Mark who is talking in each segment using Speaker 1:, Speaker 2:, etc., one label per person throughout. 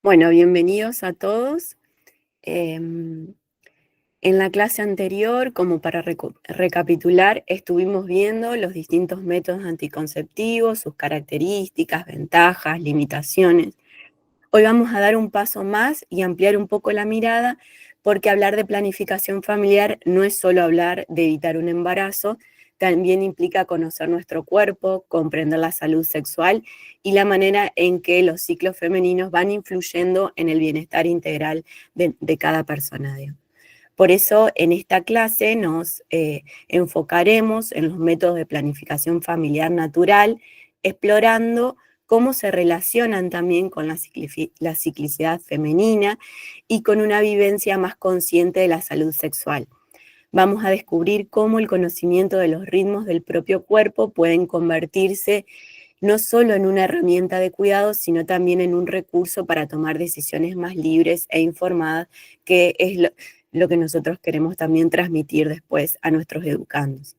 Speaker 1: Bueno, bienvenidos a todos. En la clase anterior, como para recapitular, estuvimos viendo los distintos métodos anticonceptivos, sus características, ventajas, limitaciones. Hoy vamos a dar un paso más y ampliar un poco la mirada, porque hablar de planificación familiar no es solo hablar de evitar un embarazo, también implica conocer nuestro cuerpo, comprender la salud sexual y la manera en que los ciclos femeninos van influyendo en el bienestar integral de cada persona. Por eso en esta clase nos enfocaremos en los métodos de planificación familiar natural, explorando cómo se relacionan también con la ciclicidad femenina y con una vivencia más consciente de la salud sexual. Vamos a descubrir cómo el conocimiento de los ritmos del propio cuerpo pueden convertirse no solo en una herramienta de cuidado, sino también en un recurso para tomar decisiones más libres e informadas, que es lo que nosotros queremos también transmitir después a nuestros educandos.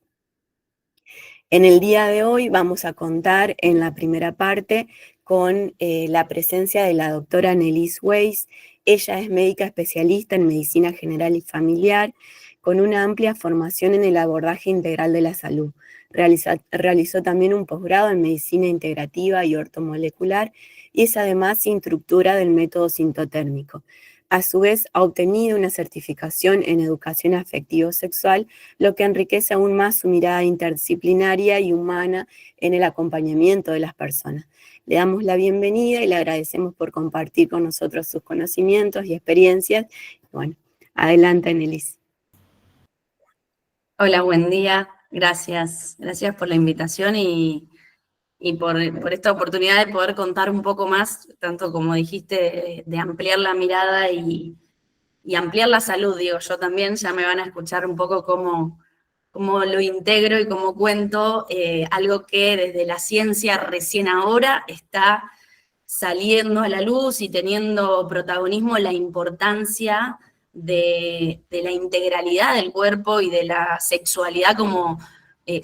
Speaker 1: En el día de hoy vamos a contar en la primera parte con la presencia de la doctora Nelis Weiss. Ella es médica especialista en medicina general y familiar, con una amplia formación en el abordaje integral de la salud. Realizó también un posgrado en medicina integrativa y ortomolecular y es además instructora del método sintotérmico. A su vez, ha obtenido una certificación en educación afectivo-sexual, lo que enriquece aún más su mirada interdisciplinaria y humana en el acompañamiento de las personas. Le damos la bienvenida y le agradecemos por compartir con nosotros sus conocimientos y experiencias. Bueno, adelante, Nelis.
Speaker 2: Hola, buen día. Gracias. Gracias por la invitación y por esta oportunidad de poder contar un poco más, tanto como dijiste, de ampliar la mirada y ampliar la salud, digo yo también. Ya me van a escuchar un poco cómo lo integro y cómo cuento algo que desde la ciencia recién ahora está saliendo a la luz y teniendo protagonismo la importancia de la integralidad del cuerpo y de la sexualidad como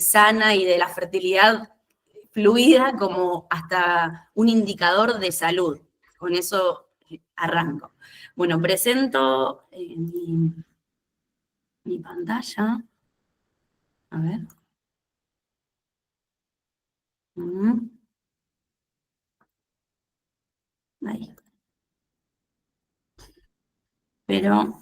Speaker 2: sana y de la fertilidad fluida como hasta un indicador de salud. Con eso arranco. Bueno, presento mi pantalla. A ver. Ahí. Pero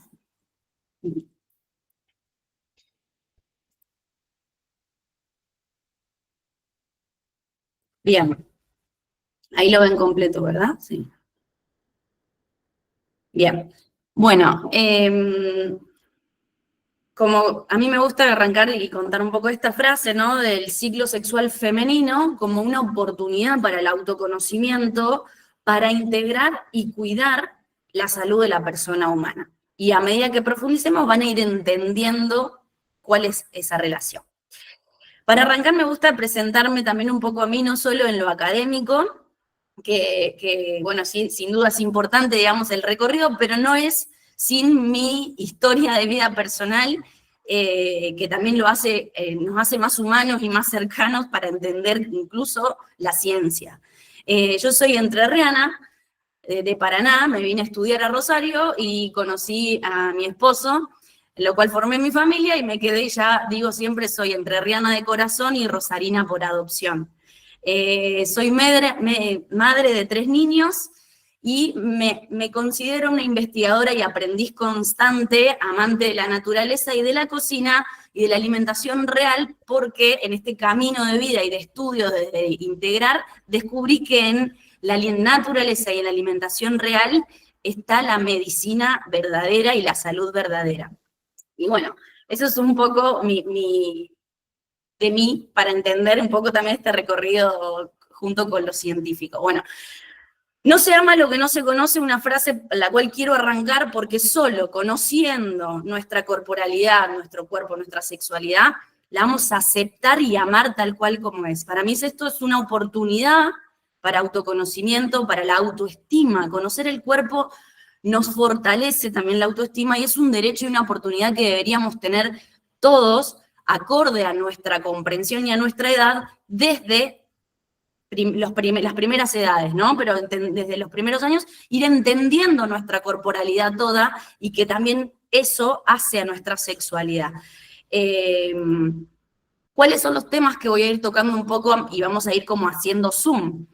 Speaker 2: bien, ahí lo ven completo, ¿verdad? Sí. Bien. Bueno, como a mí me gusta arrancar y contar un poco esta frase, ¿no? Del ciclo sexual femenino como una oportunidad para el autoconocimiento, para integrar y cuidar la salud de la persona humana. Y a medida que profundicemos van a ir entendiendo cuál es esa relación. Para arrancar me gusta presentarme también un poco a mí, no solo en lo académico, que bueno, sin duda es importante, digamos, el recorrido, pero no es sin mi historia de vida personal, que también nos hace más humanos y más cercanos para entender incluso la ciencia. Yo soy entrerriana, de Paraná, me vine a estudiar a Rosario y conocí a mi esposo, en lo cual formé mi familia y me quedé, ya digo siempre, soy entrerriana de corazón y rosarina por adopción. Soy madre de 3 niños y me considero una investigadora y aprendiz constante, amante de la naturaleza y de la cocina y de la alimentación real, porque en este camino de vida y de estudio de integrar, descubrí que en la naturaleza y en la alimentación real está la medicina verdadera y la salud verdadera. Y bueno, eso es un poco de mí para entender un poco también este recorrido junto con lo científico. Bueno, no se ama lo que no se conoce, una frase la cual quiero arrancar porque solo conociendo nuestra corporalidad, nuestro cuerpo, nuestra sexualidad, la vamos a aceptar y amar tal cual como es. Para mí esto es una oportunidad para autoconocimiento, para la autoestima. Conocer el cuerpo nos fortalece también la autoestima y es un derecho y una oportunidad que deberíamos tener todos, acorde a nuestra comprensión y a nuestra edad, desde las primeras edades, ¿no? Pero desde los primeros años ir entendiendo nuestra corporalidad toda y que también eso hace a nuestra sexualidad. ¿Cuáles son los temas que voy a ir tocando un poco y vamos a ir como haciendo zoom?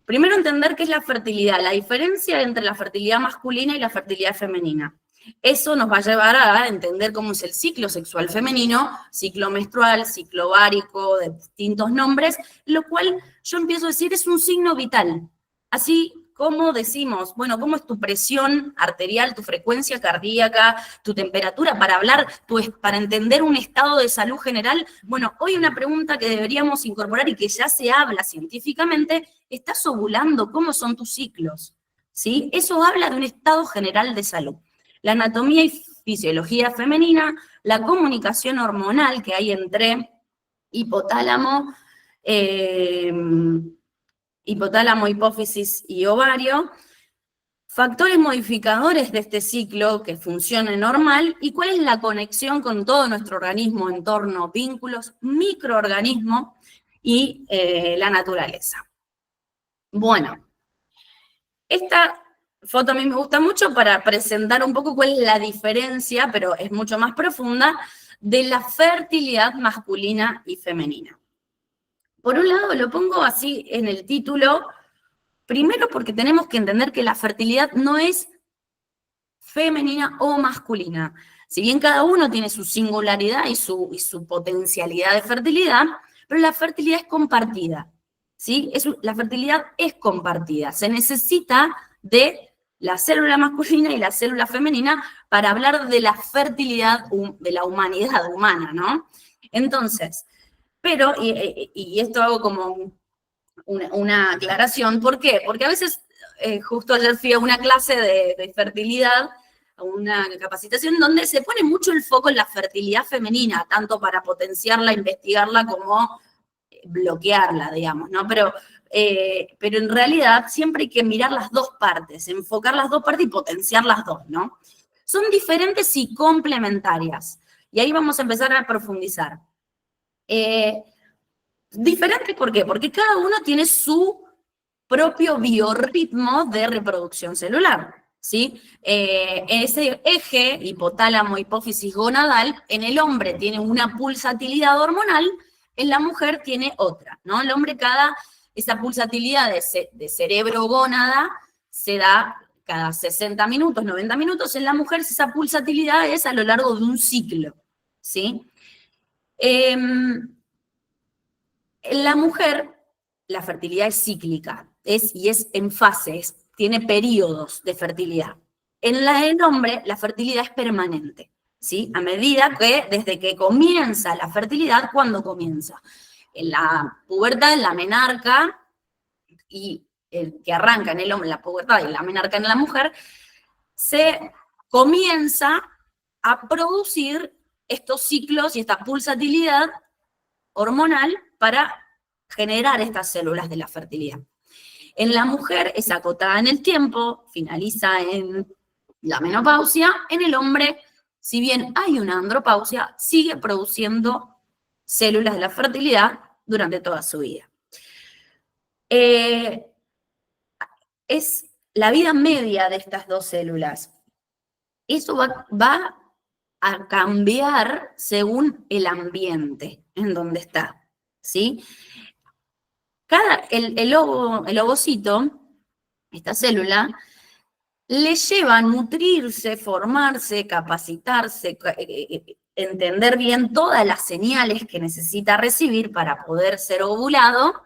Speaker 2: Primero, entender qué es la fertilidad, la diferencia entre la fertilidad masculina y la fertilidad femenina. Eso nos va a llevar a entender cómo es el ciclo sexual femenino, ciclo menstrual, ciclo ovárico, de distintos nombres, lo cual yo empiezo a decir es un signo vital. Así como decimos, bueno, ¿cómo es tu presión arterial, tu frecuencia cardíaca, tu temperatura? Para hablar, para entender un estado de salud general, bueno, hoy una pregunta que deberíamos incorporar y que ya se habla científicamente, ¿estás ovulando? ¿Cómo son tus ciclos? ¿Sí? Eso habla de un estado general de salud. La anatomía y fisiología femenina, la comunicación hormonal que hay entre hipotálamo, hipófisis y ovario, factores modificadores de este ciclo que funcione normal y cuál es la conexión con todo nuestro organismo, entorno, vínculos, microorganismos y la naturaleza. Bueno, esta foto a mí me gusta mucho para presentar un poco cuál es la diferencia, pero es mucho más profunda, de la fertilidad masculina y femenina. Por un lado, lo pongo así en el título, primero porque tenemos que entender que la fertilidad no es femenina o masculina. Si bien cada uno tiene su singularidad y su potencialidad de fertilidad, pero la fertilidad es compartida. ¿Sí? La fertilidad es compartida. Se necesita de la célula masculina y la célula femenina para hablar de la fertilidad de la humanidad humana, ¿no? Entonces, pero, y esto hago como una aclaración, ¿por qué? Porque a veces, justo ayer fui a una clase de fertilidad, a una capacitación donde se pone mucho el foco en la fertilidad femenina, tanto para potenciarla, investigarla, como bloquearla, digamos, ¿no? Pero en realidad siempre hay que mirar las dos partes, enfocar las dos partes y potenciar las dos, ¿no? Son diferentes y complementarias. Y ahí vamos a empezar a profundizar. Diferente, ¿por qué? Porque cada uno tiene su propio biorritmo de reproducción celular, ¿sí? Ese eje hipotálamo, hipófisis gonadal, en el hombre tiene una pulsatilidad hormonal, en la mujer tiene otra, ¿no? El hombre esa pulsatilidad de cerebro-gónada se da cada 60 minutos, 90 minutos, en la mujer esa pulsatilidad es a lo largo de un ciclo, ¿sí? En la mujer, la fertilidad es cíclica, y es en fases, tiene periodos de fertilidad. En el hombre, la fertilidad es permanente, ¿sí? A medida que, desde que comienza la fertilidad, ¿cuándo comienza? En la pubertad, en la menarca, y el que arranca en el hombre, la pubertad y la menarca en la mujer, se comienza a producir estos ciclos y esta pulsatilidad hormonal para generar estas células de la fertilidad. En la mujer es acotada en el tiempo, finaliza en la menopausia. En el hombre, si bien hay una andropausia, sigue produciendo células de la fertilidad durante toda su vida. Es la vida media de estas dos células. Eso va a cambiar según el ambiente en donde está, ¿sí? El ovocito, esta célula, le lleva a nutrirse, formarse, capacitarse, entender bien todas las señales que necesita recibir para poder ser ovulado,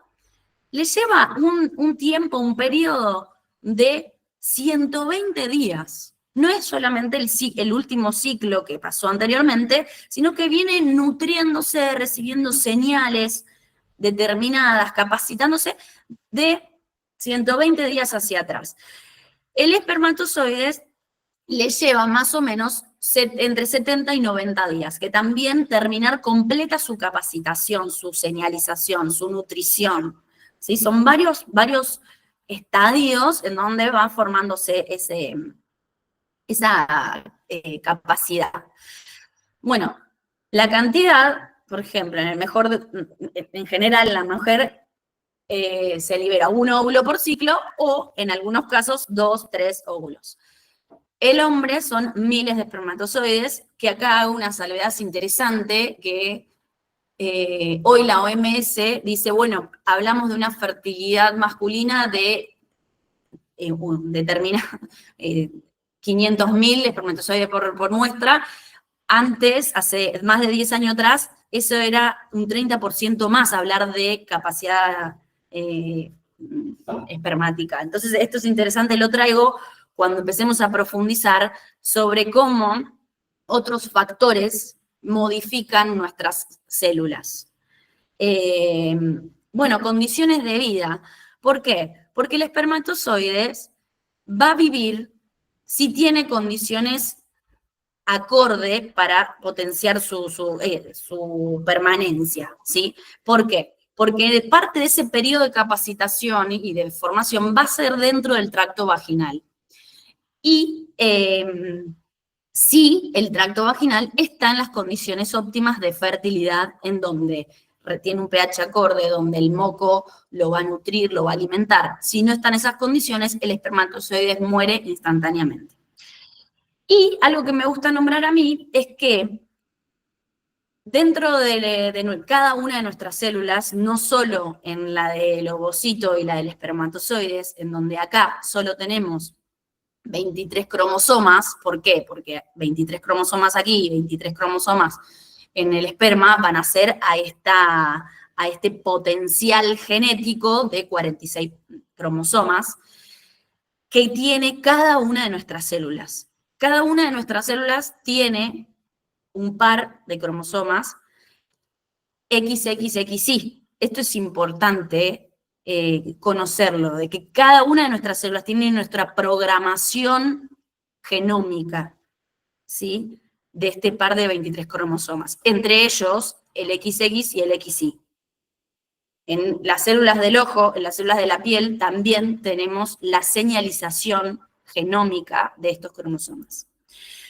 Speaker 2: le lleva un tiempo, un periodo de 120 días. No es solamente el último ciclo que pasó anteriormente, sino que viene nutriéndose, recibiendo señales determinadas, capacitándose de 120 días hacia atrás. El espermatozoide le lleva más o menos entre 70 y 90 días, que también terminar completa su capacitación, su señalización, su nutrición. ¿Sí? Son varios estadios en donde va formándose esa capacidad. Bueno, la cantidad, por ejemplo, en general, la mujer se libera un óvulo por ciclo o, en algunos casos, 2, 3 óvulos. El hombre son miles de espermatozoides, que acá hago una salvedad interesante, que hoy la OMS dice, bueno, hablamos de una fertilidad masculina de determinada 500.000 espermatozoides por muestra. Antes, hace más de 10 años atrás, eso era un 30% más hablar de capacidad espermática. Entonces, esto es interesante, lo traigo cuando empecemos a profundizar sobre cómo otros factores modifican nuestras células. Bueno, condiciones de vida. ¿Por qué? Porque el espermatozoide va a vivir si tiene condiciones acorde para potenciar su permanencia, ¿sí? ¿Por qué? Porque parte de ese periodo de capacitación y de formación va a ser dentro del tracto vaginal. Y sí, el tracto vaginal está en las condiciones óptimas de fertilidad, en donde tiene un pH acorde, donde el moco lo va a nutrir, lo va a alimentar. Si no están esas condiciones, el espermatozoide muere instantáneamente. Y algo que me gusta nombrar a mí es que dentro de cada una de nuestras células, no solo en la del ovocito y la del espermatozoides, en donde acá solo tenemos 23 cromosomas. ¿Por qué? Porque 23 cromosomas aquí y 23 cromosomas en el esperma van a ser a este potencial genético de 46 cromosomas que tiene cada una de nuestras células. Cada una de nuestras células tiene un par de cromosomas XXXY. Esto es importante conocerlo, de que cada una de nuestras células tiene nuestra programación genómica, ¿sí? De este par de 23 cromosomas. Entre ellos, el XX y el XY. En las células del ojo, en las células de la piel, también tenemos la señalización genómica de estos cromosomas.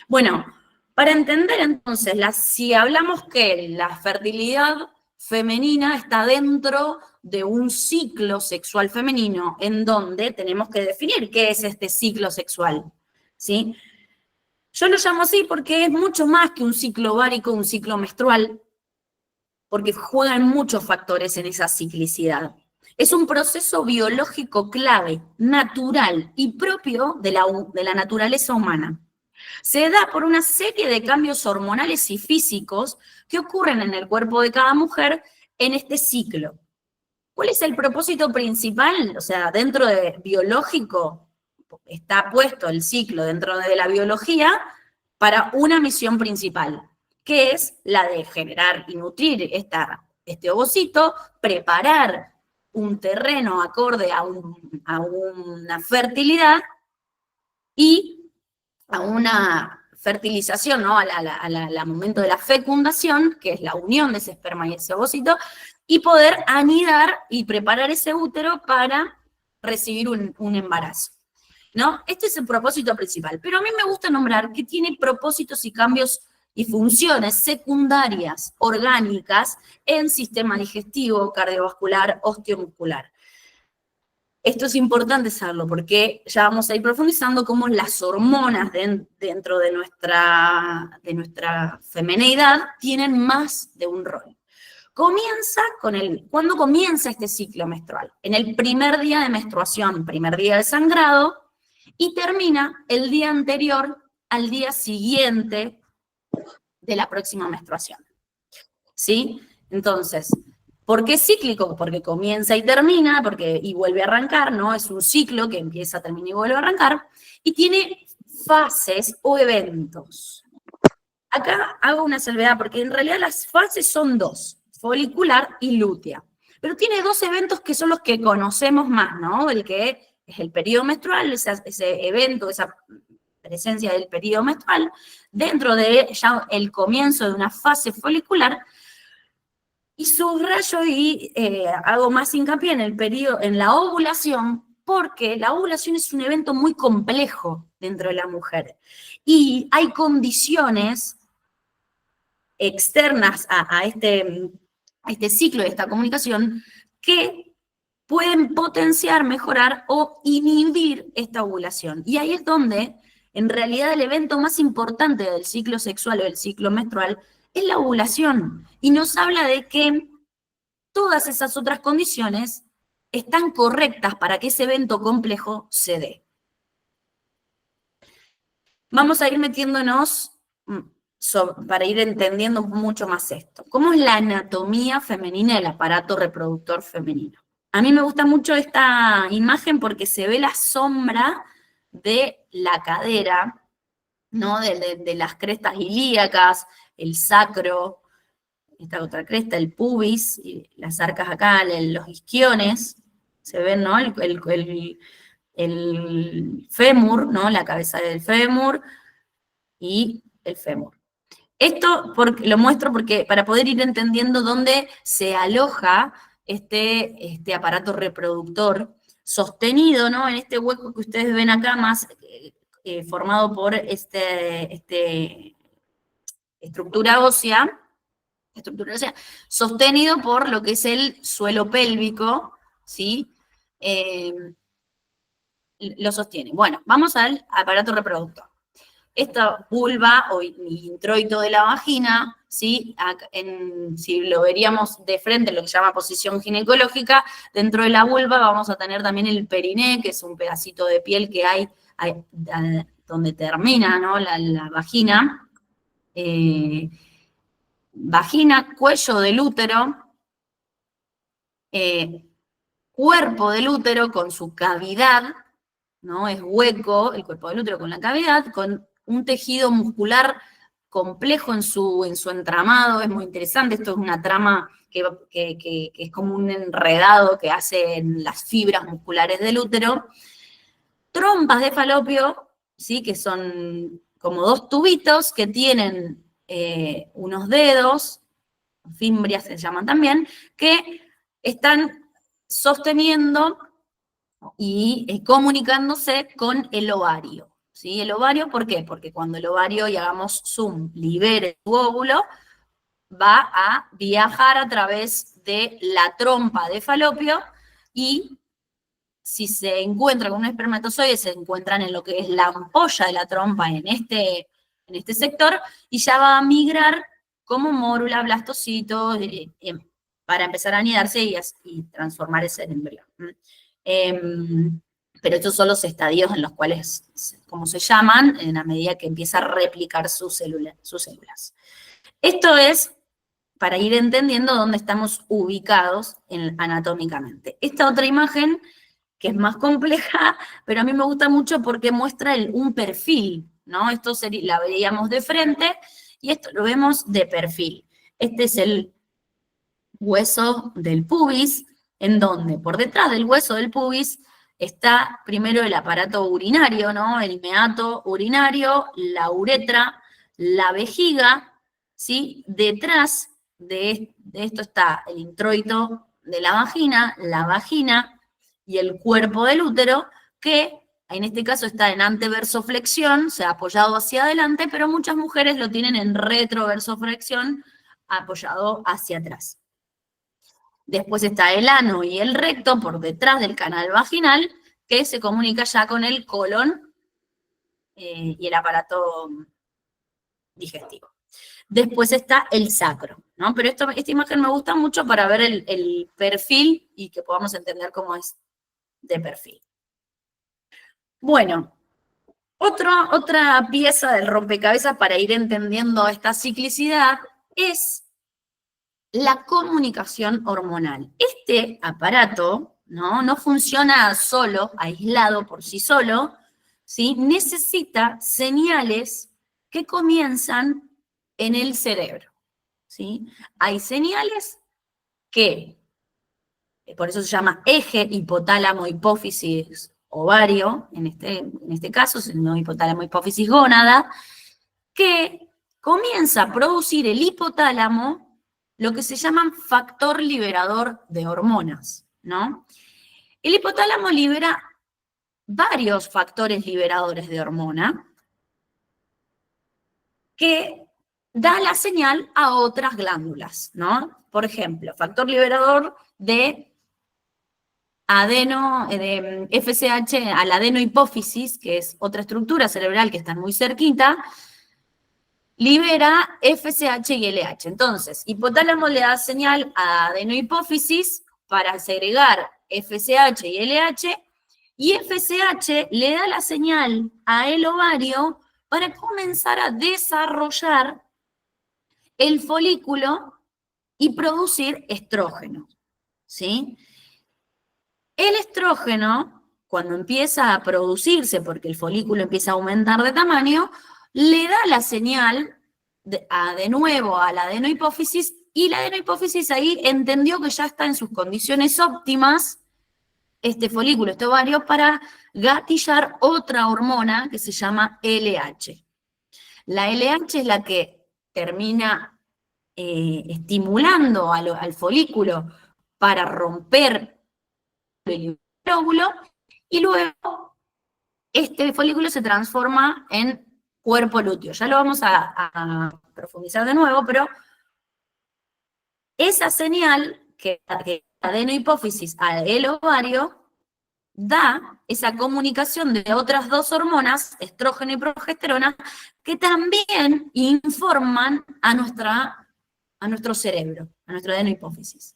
Speaker 2: Bueno, para entender entonces, si hablamos que la fertilidad femenina está dentro de un ciclo sexual femenino, en donde tenemos que definir qué es este ciclo sexual, ¿sí? Yo lo llamo así porque es mucho más que un ciclo ovárico, un ciclo menstrual, porque juegan muchos factores en esa ciclicidad. Es un proceso biológico clave, natural y propio de la naturaleza humana. Se da por una serie de cambios hormonales y físicos que ocurren en el cuerpo de cada mujer en este ciclo. ¿Cuál es el propósito principal? O sea, dentro de biológico, está puesto el ciclo dentro de la biología para una misión principal, que es la de generar y nutrir este ovocito, preparar un terreno acorde a una fertilidad y a una fertilización, ¿no? Al momento de la fecundación, que es la unión de ese esperma y ese ovocito, y poder anidar y preparar ese útero para recibir un embarazo, ¿no? Este es el propósito principal, pero a mí me gusta nombrar que tiene propósitos y cambios y funciones secundarias, orgánicas, en sistema digestivo, cardiovascular, osteomuscular. Esto es importante saberlo porque ya vamos a ir profundizando cómo las hormonas dentro de nuestra femineidad tienen más de un rol. ¿Cuándo comienza este ciclo menstrual? En el primer día de menstruación, primer día del sangrado, y termina el día anterior al día siguiente de la próxima menstruación. ¿Sí? Entonces, ¿por qué cíclico? Porque comienza y termina, y vuelve a arrancar, ¿no? Es un ciclo que empieza, termina y vuelve a arrancar, y tiene fases o eventos. Acá hago una salvedad, porque en realidad las fases son dos, folicular y lútea. Pero tiene dos eventos que son los que conocemos más, ¿no? El que es el periodo menstrual, ese evento, esa presencia del periodo menstrual, dentro de ya el comienzo de una fase folicular. Y subrayo y hago más hincapié en la ovulación, porque la ovulación es un evento muy complejo dentro de la mujer. Y hay condiciones externas a este ciclo, de esta comunicación, que potenciar, mejorar o inhibir esta ovulación. Y ahí es donde, en realidad, el evento más importante del ciclo sexual o del ciclo menstrual es la ovulación. Y nos habla de que todas esas otras condiciones están correctas para que ese evento complejo se dé. Vamos a ir metiéndonos para ir entendiendo mucho más esto. ¿Cómo es la anatomía femenina del aparato reproductor femenino? A mí me gusta mucho esta imagen porque se ve la sombra de la cadera, ¿no? De las crestas ilíacas, el sacro, esta otra cresta, el pubis, y las arcas acá, los isquiones, se ven, ¿no? El fémur, ¿no? La cabeza del fémur y el fémur. Esto lo muestro porque para poder ir entendiendo dónde se aloja este aparato reproductor sostenido, ¿no? En este hueco que ustedes ven acá, más formado por estructura ósea, sostenido por lo que es el suelo pélvico, ¿sí? Lo sostiene. Bueno, vamos al aparato reproductor. Esta vulva o introito de la vagina, ¿sí? Si lo veríamos de frente, lo que se llama posición ginecológica, dentro de la vulva vamos a tener también el periné, que es un pedacito de piel que hay donde termina, ¿no? la vagina. Vagina, cuello del útero, cuerpo del útero con su cavidad, ¿no? Es hueco el cuerpo del útero con la cavidad, con un tejido muscular complejo en su entramado, es muy interesante, esto es una trama que es como un enredado que hacen las fibras musculares del útero. Trompas de falopio, ¿sí? Que son como dos tubitos que tienen unos dedos, fimbrias se llaman también, que están sosteniendo y comunicándose con el ovario. ¿Sí? El ovario, ¿por qué? Porque cuando el ovario, y hagamos zoom, libere su óvulo, va a viajar a través de la trompa de falopio y si se encuentra con un espermatozoide, se encuentran en lo que es la ampolla de la trompa en este sector y ya va a migrar como mórula, blastocito, para empezar a anidarse y transformar ese embrión. Pero estos son los estadios en los cuales, como se llaman, en la medida que empieza a replicar sus células. Esto es para ir entendiendo dónde estamos ubicados anatómicamente. Esta otra imagen, que es más compleja, pero a mí me gusta mucho porque muestra un perfil, ¿no? Esto la veíamos de frente y esto lo vemos de perfil. Este es el hueso del pubis, en donde por detrás del hueso del pubis está primero el aparato urinario, ¿no? El meato urinario, la uretra, la vejiga, ¿sí? Detrás de esto está el introito de la vagina y el cuerpo del útero, que en este caso está en anteversoflexión, o sea, apoyado hacia adelante, pero muchas mujeres lo tienen en retroversoflexión, apoyado hacia atrás. Después está el ano y el recto por detrás del canal vaginal, que se comunica ya con el colon y el aparato digestivo. Después está el sacro, ¿no? Pero esta imagen me gusta mucho para ver el perfil y que podamos entender cómo es de perfil. Bueno, otra pieza del rompecabezas para ir entendiendo esta ciclicidad es la comunicación hormonal. Este aparato no funciona solo, aislado por sí solo, ¿sí? Necesita señales que comienzan en el cerebro, ¿sí? Hay señales que, por eso se llama eje hipotálamo, hipófisis, ovario, en este caso, no hipotálamo, hipófisis, gónada, que comienza a producir el hipotálamo lo que se llama factor liberador de hormonas, ¿no? El hipotálamo libera varios factores liberadores de hormona que da la señal a otras glándulas, ¿no? Por ejemplo, factor liberador de de FSH a la adenohipófisis, que es otra estructura cerebral que está muy cerquita, libera FSH y LH. Entonces, hipotálamo le da señal a adenohipófisis para segregar FSH y LH, y FSH le da la señal a el ovario para comenzar a desarrollar el folículo y producir estrógeno, ¿sí? El estrógeno, cuando empieza a producirse, porque el folículo empieza a aumentar de tamaño, le da la señal de nuevo a la adenohipófisis, y la adenohipófisis ahí entendió que ya está en sus condiciones óptimas, este folículo, este ovario, para gatillar otra hormona que se llama LH. La LH es la que termina estimulando al folículo para romper el óvulo, y luego este folículo se transforma en cuerpo lúteo. Ya lo vamos a profundizar de nuevo, pero esa señal que adenohipófisis al ovario da esa comunicación de otras dos hormonas, estrógeno y progesterona, que también informan a nuestro cerebro, a nuestra adenohipófisis.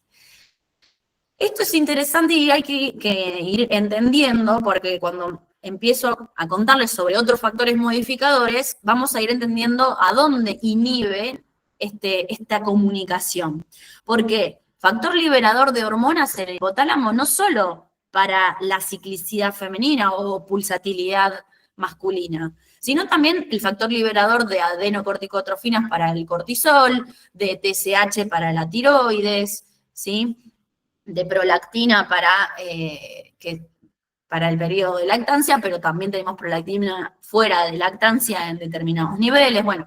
Speaker 2: Esto es interesante y hay que ir entendiendo, porque cuando empiezo a contarles sobre otros factores modificadores, vamos a ir entendiendo a dónde inhibe esta comunicación. Porque factor liberador de hormonas en el hipotálamo no solo para la ciclicidad femenina o pulsatilidad masculina, sino también el factor liberador de adenocorticotrofinas para el cortisol, de TSH para la tiroides, ¿sí? De prolactina para el periodo de lactancia, pero también tenemos prolactina fuera de lactancia en determinados niveles. Bueno,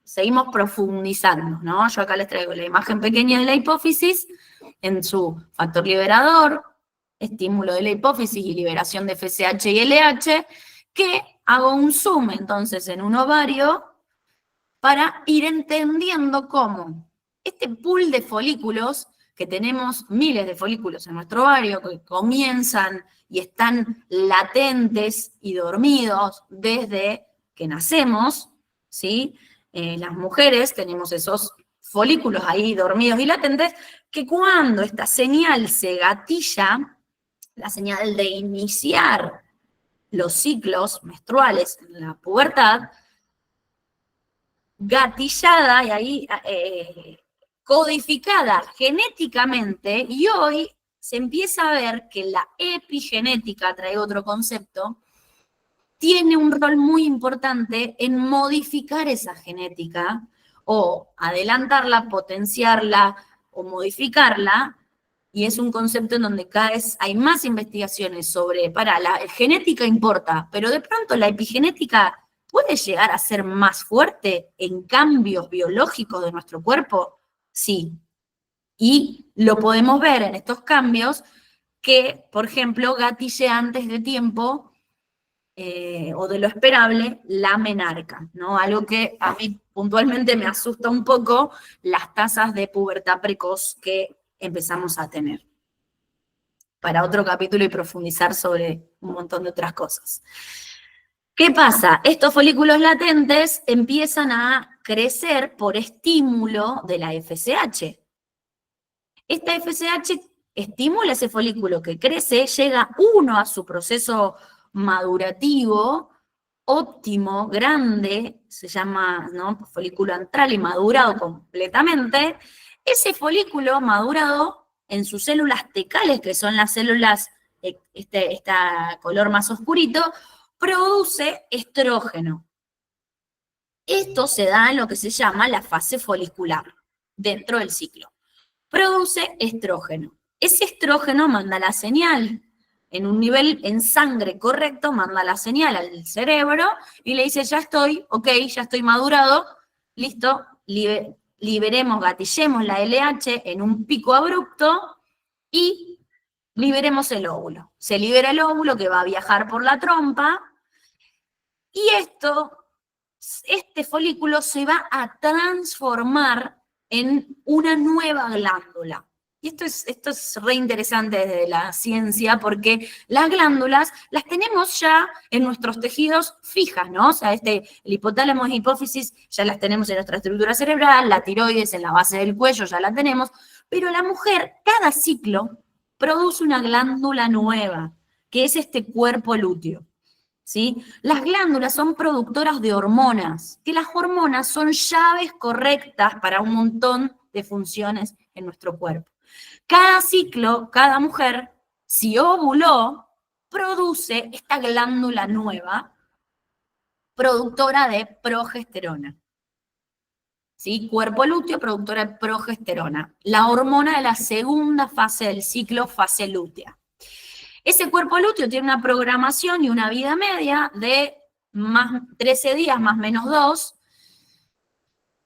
Speaker 2: seguimos profundizando, ¿no? Yo acá les traigo la imagen pequeña de la hipófisis en su factor liberador, estímulo de la hipófisis y liberación de FSH y LH, que hago un zoom entonces en un ovario para ir entendiendo cómo este pool de folículos, que tenemos miles de folículos en nuestro ovario, que comienzan y están latentes y dormidos desde que nacemos, ¿sí? Las mujeres tenemos esos folículos ahí dormidos y latentes, que cuando esta señal se gatilla, la señal de iniciar los ciclos menstruales en la pubertad, gatillada y ahí codificada genéticamente, y hoy se empieza a ver que la epigenética, trae otro concepto, tiene un rol muy importante en modificar esa genética, o adelantarla, potenciarla, o modificarla, y es un concepto en donde cada vez hay más investigaciones sobre, la genética importa, pero de pronto la epigenética puede llegar a ser más fuerte en cambios biológicos de nuestro cuerpo. Sí, y lo podemos ver en estos cambios que, por ejemplo, gatille antes de tiempo o de lo esperable la menarca, ¿no? Algo que a mí puntualmente me asusta un poco, las tasas de pubertad precoz que empezamos a tener. Para otro capítulo y profundizar sobre un montón de otras cosas. ¿Qué pasa? Estos folículos latentes empiezan a crecer por estímulo de la FSH. Esta FSH estimula ese folículo que crece, llega uno a su proceso madurativo, óptimo, grande, se llama, ¿no?, folículo antral y madurado completamente. Ese folículo madurado en sus células tecales, que son las células, color más oscurito, produce estrógeno. Esto se da en lo que se llama la fase folicular, dentro del ciclo. Produce estrógeno. Ese estrógeno manda la señal, en un nivel en sangre correcto, manda la señal al cerebro y le dice, ya estoy, ok, ya estoy madurado, listo, liberemos, gatillemos la LH en un pico abrupto y liberemos el óvulo. Se libera el óvulo que va a viajar por la trompa y este folículo se va a transformar en una nueva glándula. Y esto es re interesante desde la ciencia, porque las glándulas las tenemos ya en nuestros tejidos fijas, ¿no? O sea, el hipotálamo y hipófisis ya las tenemos en nuestra estructura cerebral, la tiroides en la base del cuello ya la tenemos, pero la mujer, cada ciclo, produce una glándula nueva, que es este cuerpo lúteo, ¿sí? Las glándulas son productoras de hormonas, que las hormonas son llaves correctas para un montón de funciones en nuestro cuerpo. Cada ciclo, cada mujer, si ovuló, produce esta glándula nueva, productora de progesterona. ¿Sí? Cuerpo lúteo, productora de progesterona. La hormona de la segunda fase del ciclo, fase lútea. Ese cuerpo lúteo tiene una programación y una vida media de más 13 días más menos 2,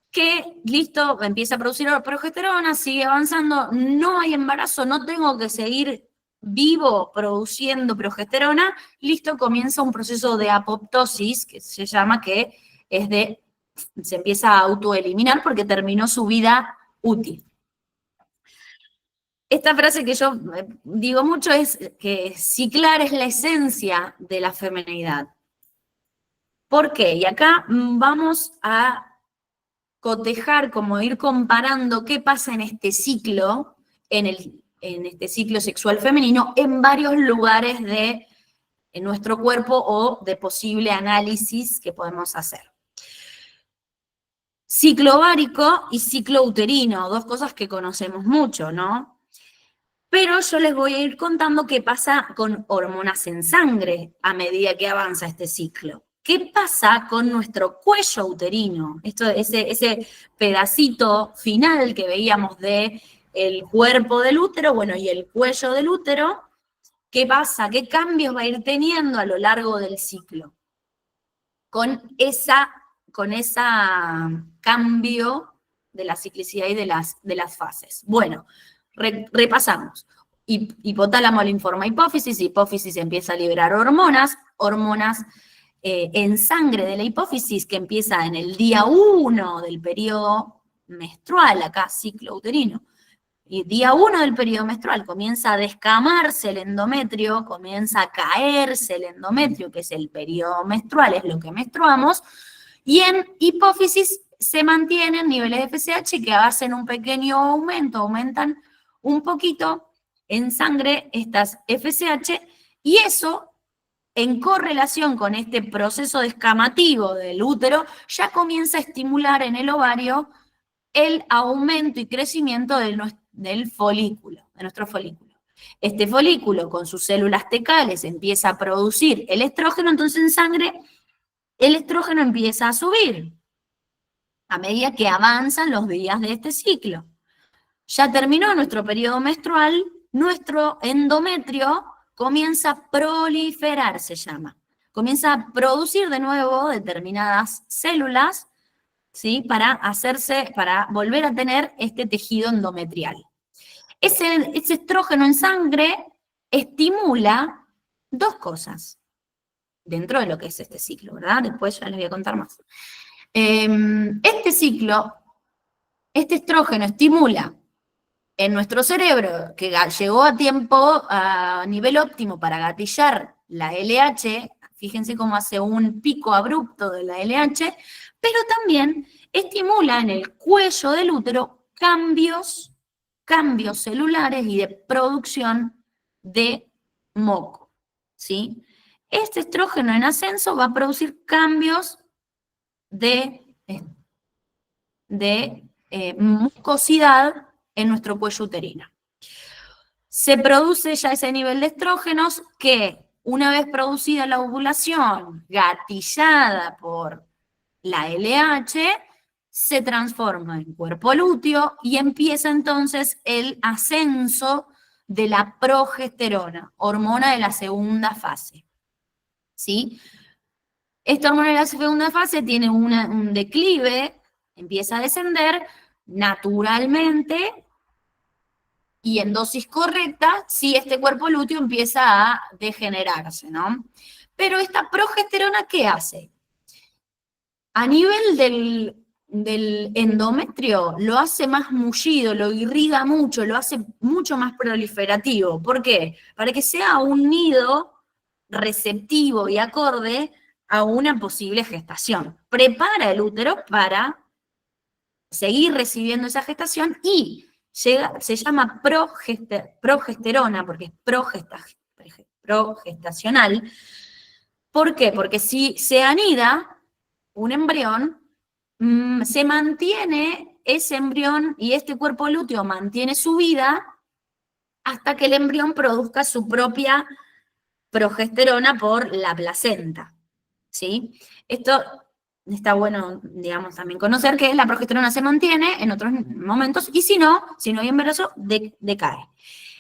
Speaker 2: que, listo, empieza a producir progesterona, sigue avanzando, no hay embarazo, no tengo que seguir vivo produciendo progesterona, listo, comienza un proceso de apoptosis, que se llama, que es se empieza a autoeliminar porque terminó su vida útil. Esta frase que yo digo mucho es que ciclar es la esencia de la feminidad. ¿Por qué? Y acá vamos a cotejar, como ir comparando qué pasa en este ciclo, en este ciclo sexual femenino, en varios lugares en nuestro cuerpo o de posible análisis que podemos hacer. Ciclo ovárico y ciclo uterino, dos cosas que conocemos mucho, ¿no? Pero yo les voy a ir contando qué pasa con hormonas en sangre a medida que avanza este ciclo. ¿Qué pasa con nuestro cuello uterino? Ese pedacito final que veíamos del cuerpo del útero, bueno, y el cuello del útero, ¿qué pasa? ¿Qué cambios va a ir teniendo a lo largo del ciclo? Con ese cambio de la ciclicidad y de las fases. Bueno, repasamos. Hipotálamo le informa hipófisis, hipófisis empieza a liberar hormonas en sangre de la hipófisis, que empieza en el día 1 del periodo menstrual, acá ciclo uterino. Y día 1 del periodo menstrual comienza a descamarse el endometrio, comienza a caerse el endometrio, que es el periodo menstrual, es lo que menstruamos, y en hipófisis se mantienen niveles de FSH que hacen un pequeño aumento, aumentan un poquito en sangre estas FSH, y eso, en correlación con este proceso descamativo del útero, ya comienza a estimular en el ovario el aumento y crecimiento del folículo, de nuestro folículo. Este folículo, con sus células tecales, empieza a producir el estrógeno, entonces en sangre el estrógeno empieza a subir a medida que avanzan los días de este ciclo. Ya terminó nuestro periodo menstrual, nuestro endometrio comienza a proliferar, se llama. Comienza a producir de nuevo determinadas células, ¿sí? Para volver a tener este tejido endometrial. Ese estrógeno en sangre estimula dos cosas dentro de lo que es este ciclo, ¿verdad? Después ya les voy a contar más. Este ciclo, este estrógeno estimula en nuestro cerebro, que llegó a tiempo, a nivel óptimo para gatillar la LH, fíjense cómo hace un pico abrupto de la LH, pero también estimula en el cuello del útero cambios celulares y de producción de moco, ¿sí? Este estrógeno en ascenso va a producir cambios de mucosidad en nuestro cuello uterino. Se produce ya ese nivel de estrógenos que, una vez producida la ovulación, gatillada por la LH, se transforma en cuerpo lúteo y empieza entonces el ascenso de la progesterona, hormona de la segunda fase. ¿Sí? Esta hormona de la segunda fase tiene un declive, empieza a descender naturalmente y en dosis correcta si este cuerpo lúteo empieza a degenerarse, ¿no? Pero esta progesterona, ¿qué hace? A nivel del endometrio lo hace más mullido, lo irriga mucho, lo hace mucho más proliferativo. ¿Por qué? Para que sea un nido receptivo y acorde a una posible gestación. Prepara el útero para seguir recibiendo esa gestación y se llama progesterona, porque es progestacional. ¿Por qué? Porque si se anida un embrión, se mantiene ese embrión y este cuerpo lúteo mantiene su vida hasta que el embrión produzca su propia progesterona por la placenta, ¿sí? Esto está bueno, digamos, también conocer que la progesterona se mantiene en otros momentos y si no hay embarazo, decae.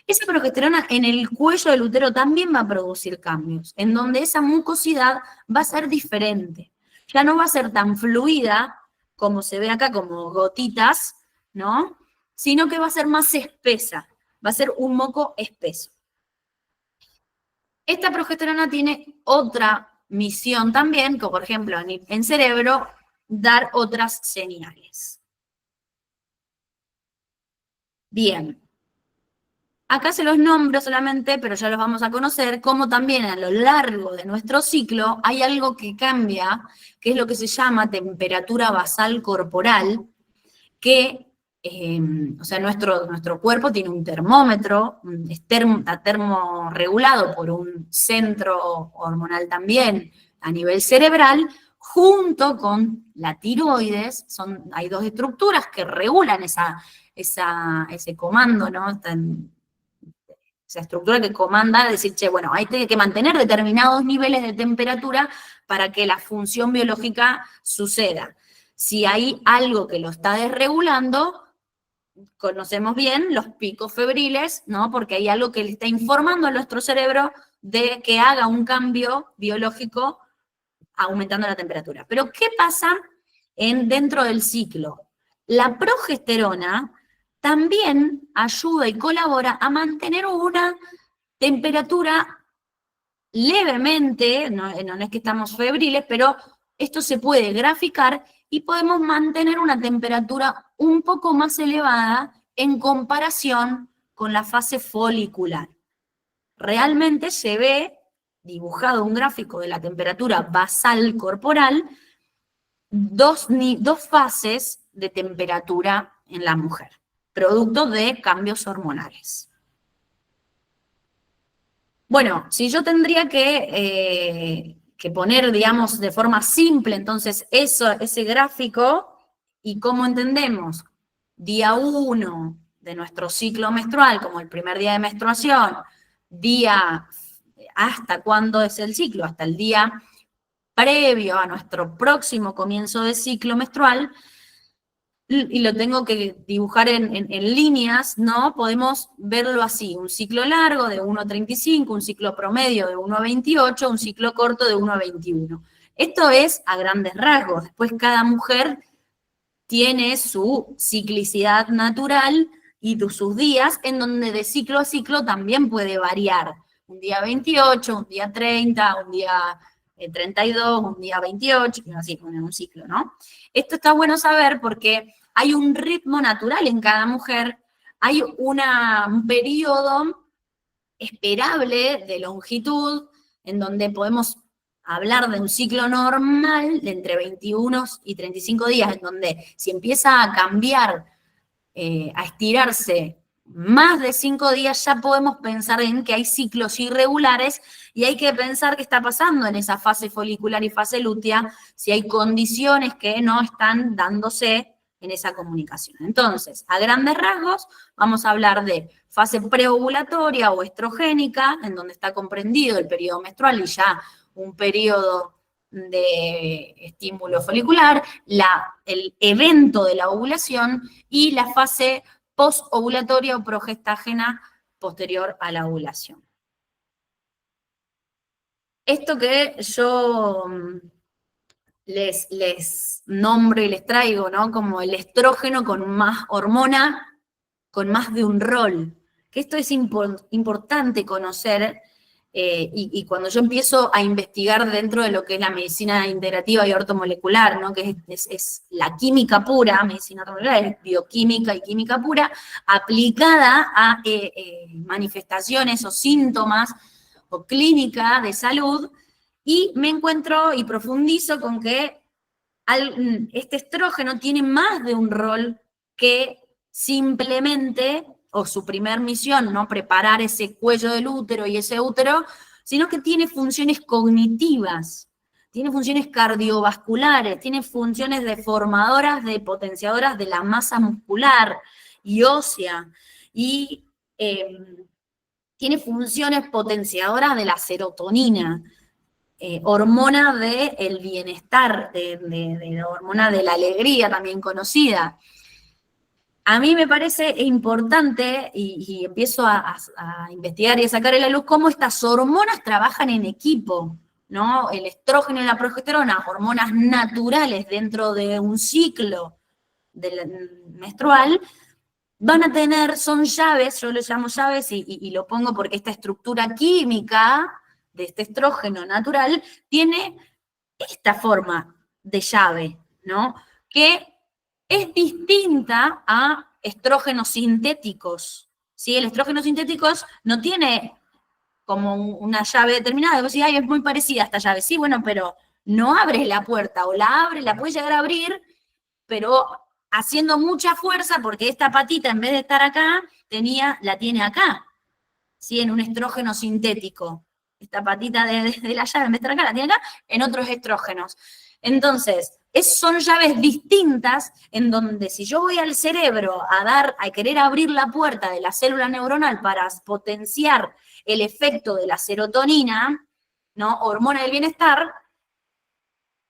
Speaker 2: Esa progesterona en el cuello del útero también va a producir cambios, en donde esa mucosidad va a ser diferente. Ya no va a ser tan fluida como se ve acá, como gotitas, ¿no? Sino que va a ser más espesa, va a ser un moco espeso. Esta progesterona tiene otra misión también, como por ejemplo en cerebro, dar otras señales. Bien. Acá se los nombro solamente, pero ya los vamos a conocer, como también a lo largo de nuestro ciclo hay algo que cambia, que es lo que se llama temperatura basal corporal, que, o sea, nuestro cuerpo tiene un termómetro, está termorregulado por un centro hormonal también a nivel cerebral, junto con la tiroides, hay dos estructuras que regulan ese comando, ¿no? Esa estructura que comanda, decir, che, bueno, hay que mantener determinados niveles de temperatura para que la función biológica suceda. Si hay algo que lo está desregulando, conocemos bien los picos febriles, ¿no? Porque hay algo que le está informando a nuestro cerebro de que haga un cambio biológico aumentando la temperatura. Pero, ¿qué pasa dentro del ciclo? La progesterona también ayuda y colabora a mantener una temperatura levemente, no es que estamos febriles, pero esto se puede graficar y podemos mantener una temperatura un poco más elevada en comparación con la fase folicular. Realmente se ve dibujado un gráfico de la temperatura basal corporal, dos fases de temperatura en la mujer, producto de cambios hormonales. Bueno, si yo tendría que poner, digamos, de forma simple, entonces, ese gráfico, y cómo entendemos día 1 de nuestro ciclo menstrual, como el primer día de menstruación, hasta cuándo es el ciclo, hasta el día previo a nuestro próximo comienzo de ciclo menstrual, y lo tengo que dibujar en líneas, ¿no? Podemos verlo así, un ciclo largo de 1,35, un ciclo promedio de 1,28, un ciclo corto de 1,21. Esto es a grandes rasgos. Después cada mujer tiene su ciclicidad natural y sus días, en donde de ciclo a ciclo también puede variar. Un día 28, un día 30, un día 32, un día 28, así, un ciclo, ¿no? Esto está bueno saber porque hay un ritmo natural en cada mujer, hay un periodo esperable de longitud en donde podemos hablar de un ciclo normal de entre 21 y 35 días, en donde si empieza a cambiar, a estirarse más de 5 días, ya podemos pensar en que hay ciclos irregulares y hay que pensar qué está pasando en esa fase folicular y fase lútea, si hay condiciones que no están dándose en esa comunicación. Entonces, a grandes rasgos, vamos a hablar de fase preovulatoria o estrogénica, en donde está comprendido el periodo menstrual y ya un periodo de estímulo folicular, el evento de la ovulación y la fase postovulatoria o progestágena posterior a la ovulación. Esto que yo les nombro y les traigo, ¿no? Como el estrógeno con más hormona, con más de un rol. Que esto es importante conocer Y cuando yo empiezo a investigar dentro de lo que es la medicina integrativa y ortomolecular, ¿no? Que es la química pura, medicina ortomolecular es bioquímica y química pura, aplicada a manifestaciones o síntomas o clínica de salud, y me encuentro y profundizo con que este estrógeno tiene más de un rol que simplemente, o su primer misión, ¿no? Preparar ese cuello del útero y ese útero, sino que tiene funciones cognitivas, tiene funciones cardiovasculares, tiene funciones deformadoras, potenciadoras de la masa muscular y ósea, y tiene funciones potenciadoras de la serotonina, hormona del bienestar, de la hormona de la alegría también conocida. A mí me parece importante, y empiezo a investigar y a sacar a la luz, cómo estas hormonas trabajan en equipo, ¿no? El estrógeno y la progesterona, hormonas naturales dentro de un ciclo menstrual, van a tener, son llaves, yo les llamo llaves y lo pongo porque esta estructura química de este estrógeno natural tiene esta forma de llave, ¿no? Que es distinta a estrógenos sintéticos, ¿sí? El estrógeno sintéticos no tiene como una llave determinada, vos decís, ay, es muy parecida a esta llave, sí, bueno, pero no abres la puerta, o la abres, la puedes llegar a abrir, pero haciendo mucha fuerza, porque esta patita, en vez de estar acá, la tiene acá, ¿sí? En un estrógeno sintético. Esta patita de la llave, en vez de estar acá, la tiene acá, en otros estrógenos. Entonces, son llaves distintas en donde si yo voy al cerebro a querer abrir la puerta de la célula neuronal para potenciar el efecto de la serotonina, ¿no? Hormona del bienestar,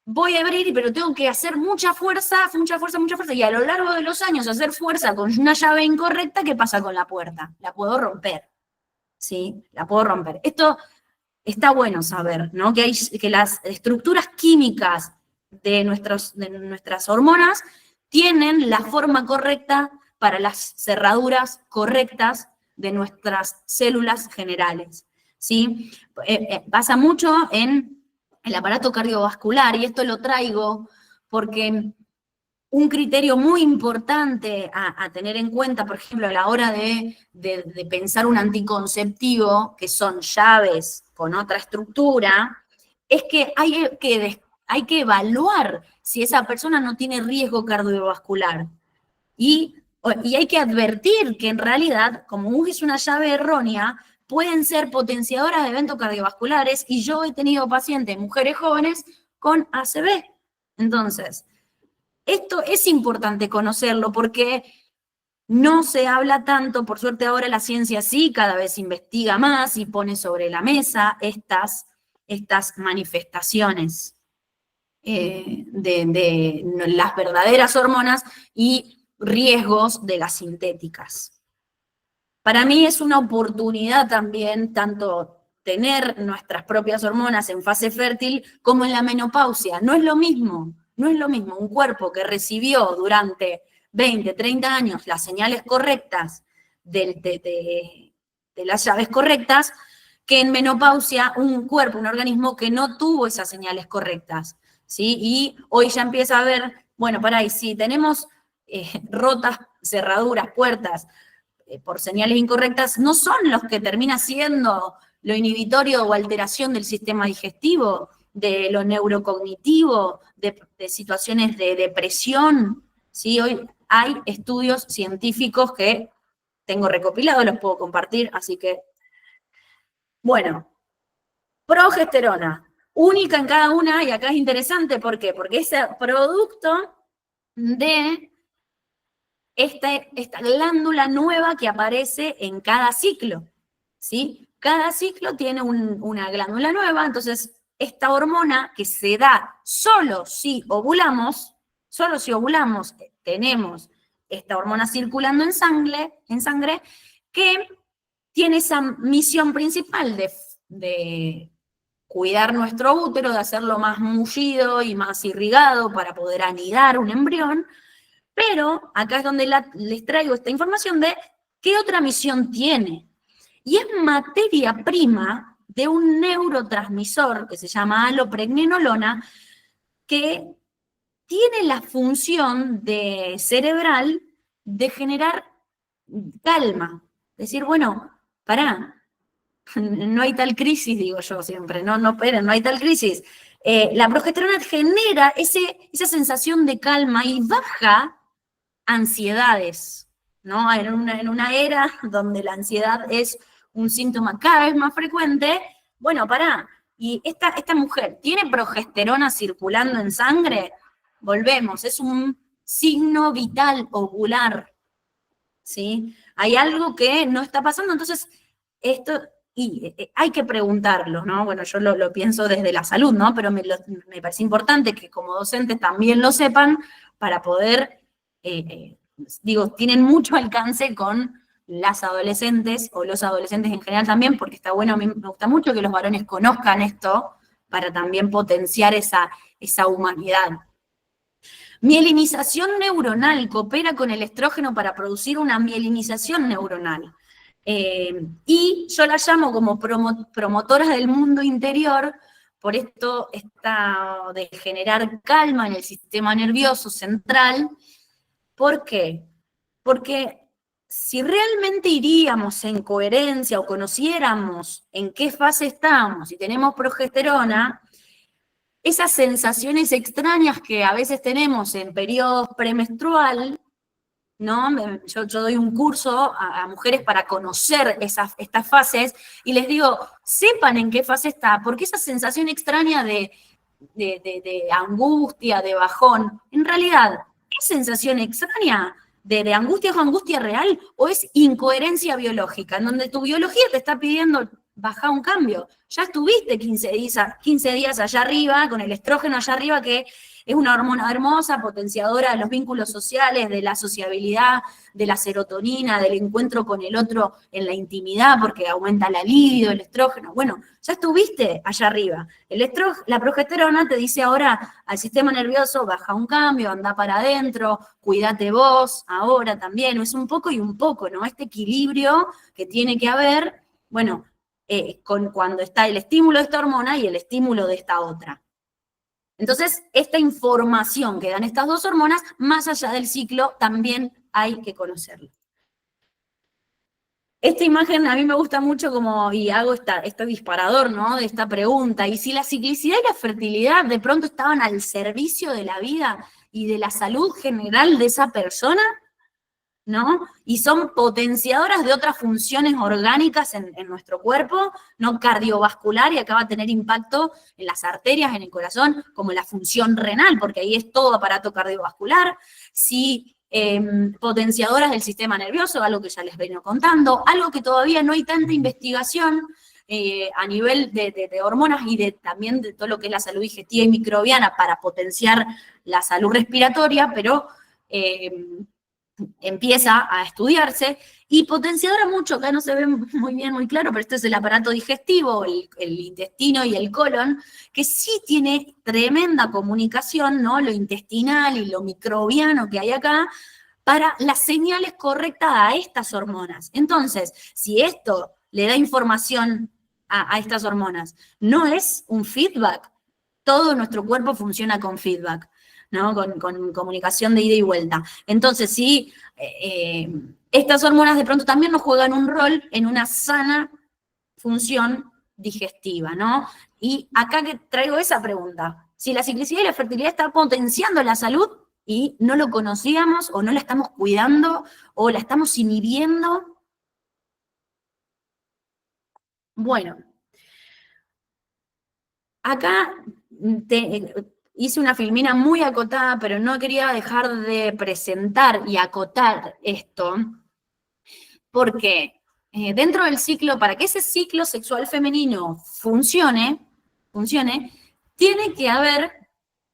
Speaker 2: voy a abrir, pero tengo que hacer mucha fuerza, y a lo largo de los años hacer fuerza con una llave incorrecta, ¿qué pasa con la puerta? La puedo romper, ¿sí? La puedo romper. Esto está bueno saber, ¿no? Que las estructuras químicas de nuestras hormonas tienen la forma correcta para las cerraduras correctas de nuestras células generales, ¿sí? Pasa mucho en el aparato cardiovascular, y esto lo traigo porque un criterio muy importante a tener en cuenta, por ejemplo, a la hora de pensar un anticonceptivo, que son llaves con otra estructura, es que hay que evaluar si esa persona no tiene riesgo cardiovascular. Y hay que advertir que en realidad, como es una llave errónea, pueden ser potenciadoras de eventos cardiovasculares, y yo he tenido pacientes, mujeres jóvenes, con ACV. Entonces, esto es importante conocerlo porque no se habla tanto, por suerte ahora la ciencia sí cada vez investiga más y pone sobre la mesa estas manifestaciones de las verdaderas hormonas y riesgos de las sintéticas. Para mí es una oportunidad también tanto tener nuestras propias hormonas en fase fértil como en la menopausia. No es lo mismo un cuerpo que recibió durante 20, 30 años las señales correctas de las llaves correctas, que en menopausia un cuerpo, un organismo que no tuvo esas señales correctas, ¿sí? Y hoy ya empieza a ver, bueno, y si tenemos rotas, cerraduras, puertas, por señales incorrectas, no son los que termina siendo lo inhibitorio o alteración del sistema digestivo, de lo neurocognitivo, de situaciones de depresión, ¿sí? Hoy hay estudios científicos que tengo recopilados, los puedo compartir, así que, bueno, progesterona, única en cada una, y acá es interesante, ¿por qué? Porque es producto de esta glándula nueva que aparece en cada ciclo, ¿sí? Cada ciclo tiene una glándula nueva, entonces esta hormona que se da solo si ovulamos, tenemos esta hormona circulando en sangre que tiene esa misión principal de cuidar nuestro útero, de hacerlo más mullido y más irrigado para poder anidar un embrión. Pero acá es donde les traigo esta información de qué otra misión tiene. Y es materia prima de un neurotransmisor que se llama alopregnenolona, que tiene la función cerebral de generar calma. Decir, bueno, pará, no hay tal crisis, digo yo siempre, no, esperen, no hay tal crisis. La progesterona genera esa sensación de calma y baja ansiedades, ¿no? En una era donde la ansiedad es un síntoma cada vez más frecuente, bueno, pará, y esta mujer tiene progesterona circulando en sangre, volvemos, es un signo vital ovular, ¿sí? Hay algo que no está pasando, entonces esto, y hay que preguntarlo, ¿no? Bueno, yo lo pienso desde la salud, ¿no? Pero me parece importante que como docentes también lo sepan para poder, digo, tienen mucho alcance con las adolescentes o los adolescentes en general también, porque está bueno, a mí me gusta mucho que los varones conozcan esto para también potenciar esa humanidad. Mielinización neuronal, coopera con el estrógeno para producir una mielinización neuronal. Y yo la llamo como promotora del mundo interior, por esto de generar calma en el sistema nervioso central. ¿Por qué? Porque si realmente iríamos en coherencia o conociéramos en qué fase estamos y tenemos progesterona, esas sensaciones extrañas que a veces tenemos en periodos premenstrual, ¿no? Yo doy un curso a mujeres para conocer estas fases y les digo, sepan en qué fase está, porque esa sensación extraña de angustia, de bajón, en realidad, ¿es sensación extraña de angustia o angustia real o es incoherencia biológica, en donde tu biología te está pidiendo bajar un cambio? Ya estuviste 15 días allá arriba, con el estrógeno allá arriba, que es una hormona hermosa, potenciadora de los vínculos sociales, de la sociabilidad, de la serotonina, del encuentro con el otro en la intimidad, porque aumenta la libido, el estrógeno. Bueno, ya estuviste allá arriba. La progesterona te dice ahora al sistema nervioso, baja un cambio, anda para adentro, cuídate vos, ahora también. Es un poco y un poco, ¿no? Este equilibrio que tiene que haber, bueno, cuando está el estímulo de esta hormona y el estímulo de esta otra. Entonces, esta información que dan estas dos hormonas, más allá del ciclo, también hay que conocerla. Esta imagen a mí me gusta mucho y hago este disparador, ¿no? De esta pregunta. ¿Y si la ciclicidad y la fertilidad de pronto estaban al servicio de la vida y de la salud general de esa persona? ¿No? Y son potenciadoras de otras funciones orgánicas en nuestro cuerpo, no cardiovascular, y acá va a tener impacto en las arterias, en el corazón, como la función renal, porque ahí es todo aparato cardiovascular. Sí, potenciadoras del sistema nervioso, algo que ya les vengo contando, algo que todavía no hay tanta investigación a nivel de hormonas y también de todo lo que es la salud digestiva y microbiana para potenciar la salud respiratoria, pero empieza a estudiarse, y potenciadora mucho, acá no se ve muy bien, muy claro, pero esto es el aparato digestivo, el intestino y el colon, que sí tiene tremenda comunicación, ¿no? Lo intestinal y lo microbiano que hay acá, para las señales correctas a estas hormonas. Entonces, si esto le da información a estas hormonas, no es un feedback, todo nuestro cuerpo funciona con feedback, ¿no? Con comunicación de ida y vuelta. Entonces, sí, estas hormonas de pronto también nos juegan un rol en una sana función digestiva, ¿no? Y acá que traigo esa pregunta, si la ciclicidad y la fertilidad está potenciando la salud y no lo conocíamos, o no la estamos cuidando, o la estamos inhibiendo. Bueno, acá hice una filmina muy acotada, pero no quería dejar de presentar y acotar esto, porque dentro del ciclo, para que ese ciclo sexual femenino funcione, tiene que haber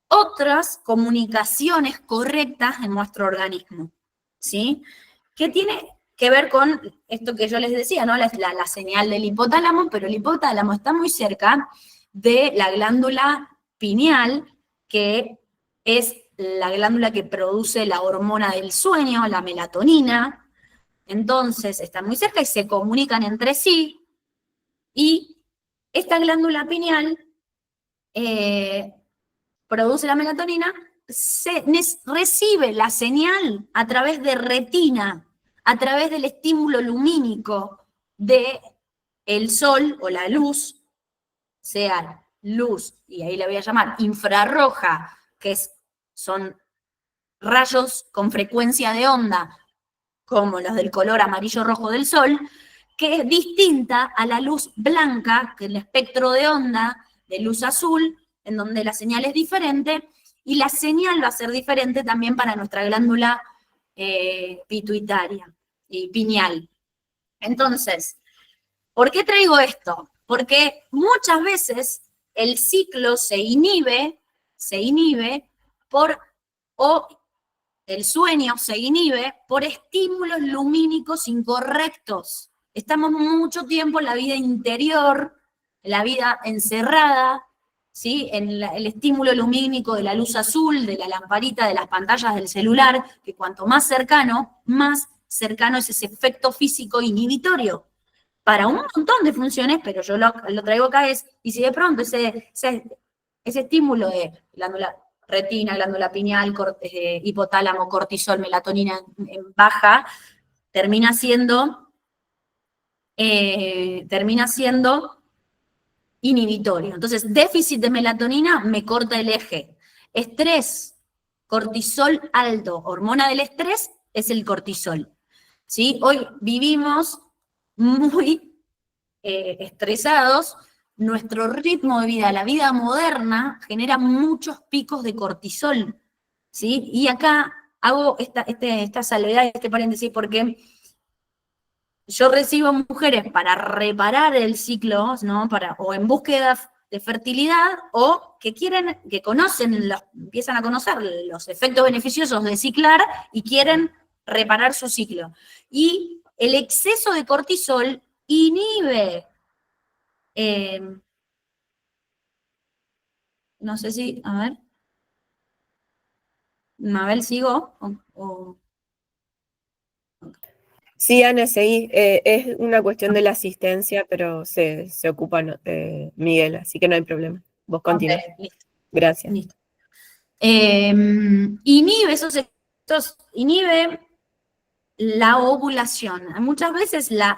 Speaker 2: otras comunicaciones correctas en nuestro organismo, ¿sí? Que tiene que ver con esto que yo les decía, ¿no? La señal del hipotálamo, pero el hipotálamo está muy cerca de la glándula pineal, que es la glándula que produce la hormona del sueño, la melatonina. Entonces, están muy cerca y se comunican entre sí, y esta glándula pineal produce la melatonina, recibe la señal a través de retina, a través del estímulo lumínico del sol o la luz, sea luz, y ahí la voy a llamar infrarroja, que son rayos con frecuencia de onda, como los del color amarillo-rojo del sol, que es distinta a la luz blanca, que es el espectro de onda de luz azul, en donde la señal es diferente, y la señal va a ser diferente también para nuestra glándula pituitaria y pineal. Entonces, ¿por qué traigo esto? Porque muchas veces el ciclo se inhibe o el sueño se inhibe por estímulos lumínicos incorrectos. Estamos mucho tiempo en la vida interior, en la vida encerrada, ¿sí? En el estímulo lumínico de la luz azul, de la lamparita, de las pantallas del celular, que cuanto más cercano es ese efecto físico inhibitorio para un montón de funciones, pero yo lo traigo acá y si de pronto ese estímulo de glándula retina, glándula pineal, hipotálamo, cortisol, melatonina en baja, termina siendo inhibitorio. Entonces, déficit de melatonina me corta el eje. Estrés, cortisol alto, hormona del estrés es el cortisol. ¿Sí? Hoy vivimos muy estresados, nuestro ritmo de vida, la vida moderna, genera muchos picos de cortisol, ¿sí? Y acá hago esta salvedad, este paréntesis, porque yo recibo mujeres para reparar el ciclo, ¿no? O en búsqueda de fertilidad, o que empiezan a conocer los efectos beneficiosos de ciclar y quieren reparar su ciclo. Y el exceso de cortisol inhibe, no sé si, a ver, Mabel, ¿sigo?
Speaker 1: Sí, Ana, seguí. Es una cuestión de la asistencia, pero se ocupa Miguel, así que no hay problema. Vos continúa.
Speaker 2: Ok, listo.
Speaker 1: Gracias.
Speaker 2: Listo. Inhibe la ovulación. Muchas veces la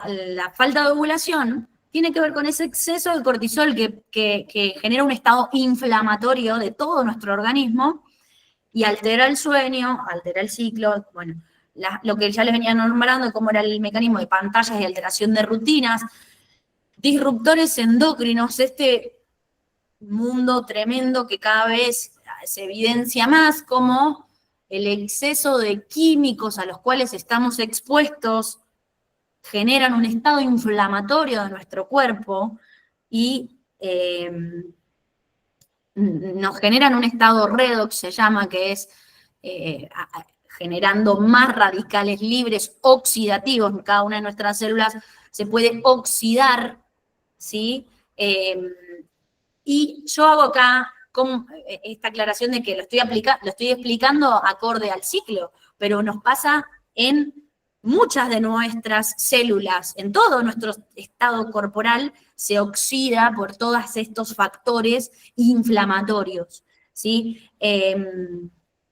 Speaker 2: falta de ovulación tiene que ver con ese exceso de cortisol que genera un estado inflamatorio de todo nuestro organismo y altera el sueño, altera el ciclo, bueno, lo que ya les venía nombrando, cómo era el mecanismo de pantallas y alteración de rutinas, disruptores endócrinos, este mundo tremendo que cada vez se evidencia más como el exceso de químicos a los cuales estamos expuestos generan un estado inflamatorio de nuestro cuerpo y nos generan un estado redox, se llama, que es generando más radicales libres oxidativos. Cada una de nuestras células se puede oxidar, ¿sí? Y yo hago acá esta aclaración de que lo estoy explicando acorde al ciclo, pero nos pasa en muchas de nuestras células, en todo nuestro estado corporal, se oxida por todos estos factores inflamatorios, ¿sí?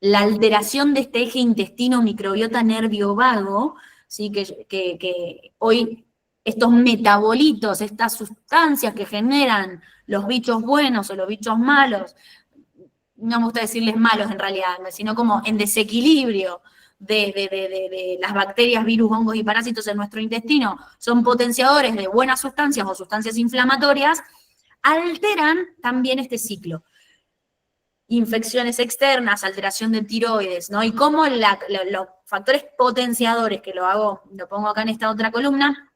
Speaker 2: La alteración de este eje intestino-microbiota nervio-vago, ¿sí? que hoy estos metabolitos, estas sustancias que generan los bichos buenos o los bichos malos, no me gusta decirles malos en realidad, sino como en desequilibrio de las bacterias, virus, hongos y parásitos en nuestro intestino, son potenciadores de buenas sustancias o sustancias inflamatorias, alteran también este ciclo. Infecciones externas, alteración de tiroides, ¿no? Y cómo los factores potenciadores, que lo pongo acá en esta otra columna,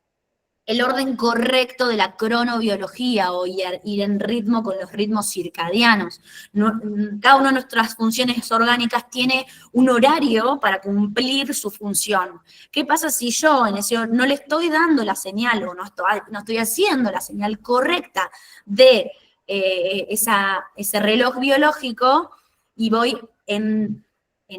Speaker 2: el orden correcto de la cronobiología o ir en ritmo con los ritmos circadianos. Cada una de nuestras funciones orgánicas tiene un horario para cumplir su función. ¿Qué pasa si yo en ese no le estoy dando la señal o no estoy haciendo la señal correcta de ese reloj biológico y voy en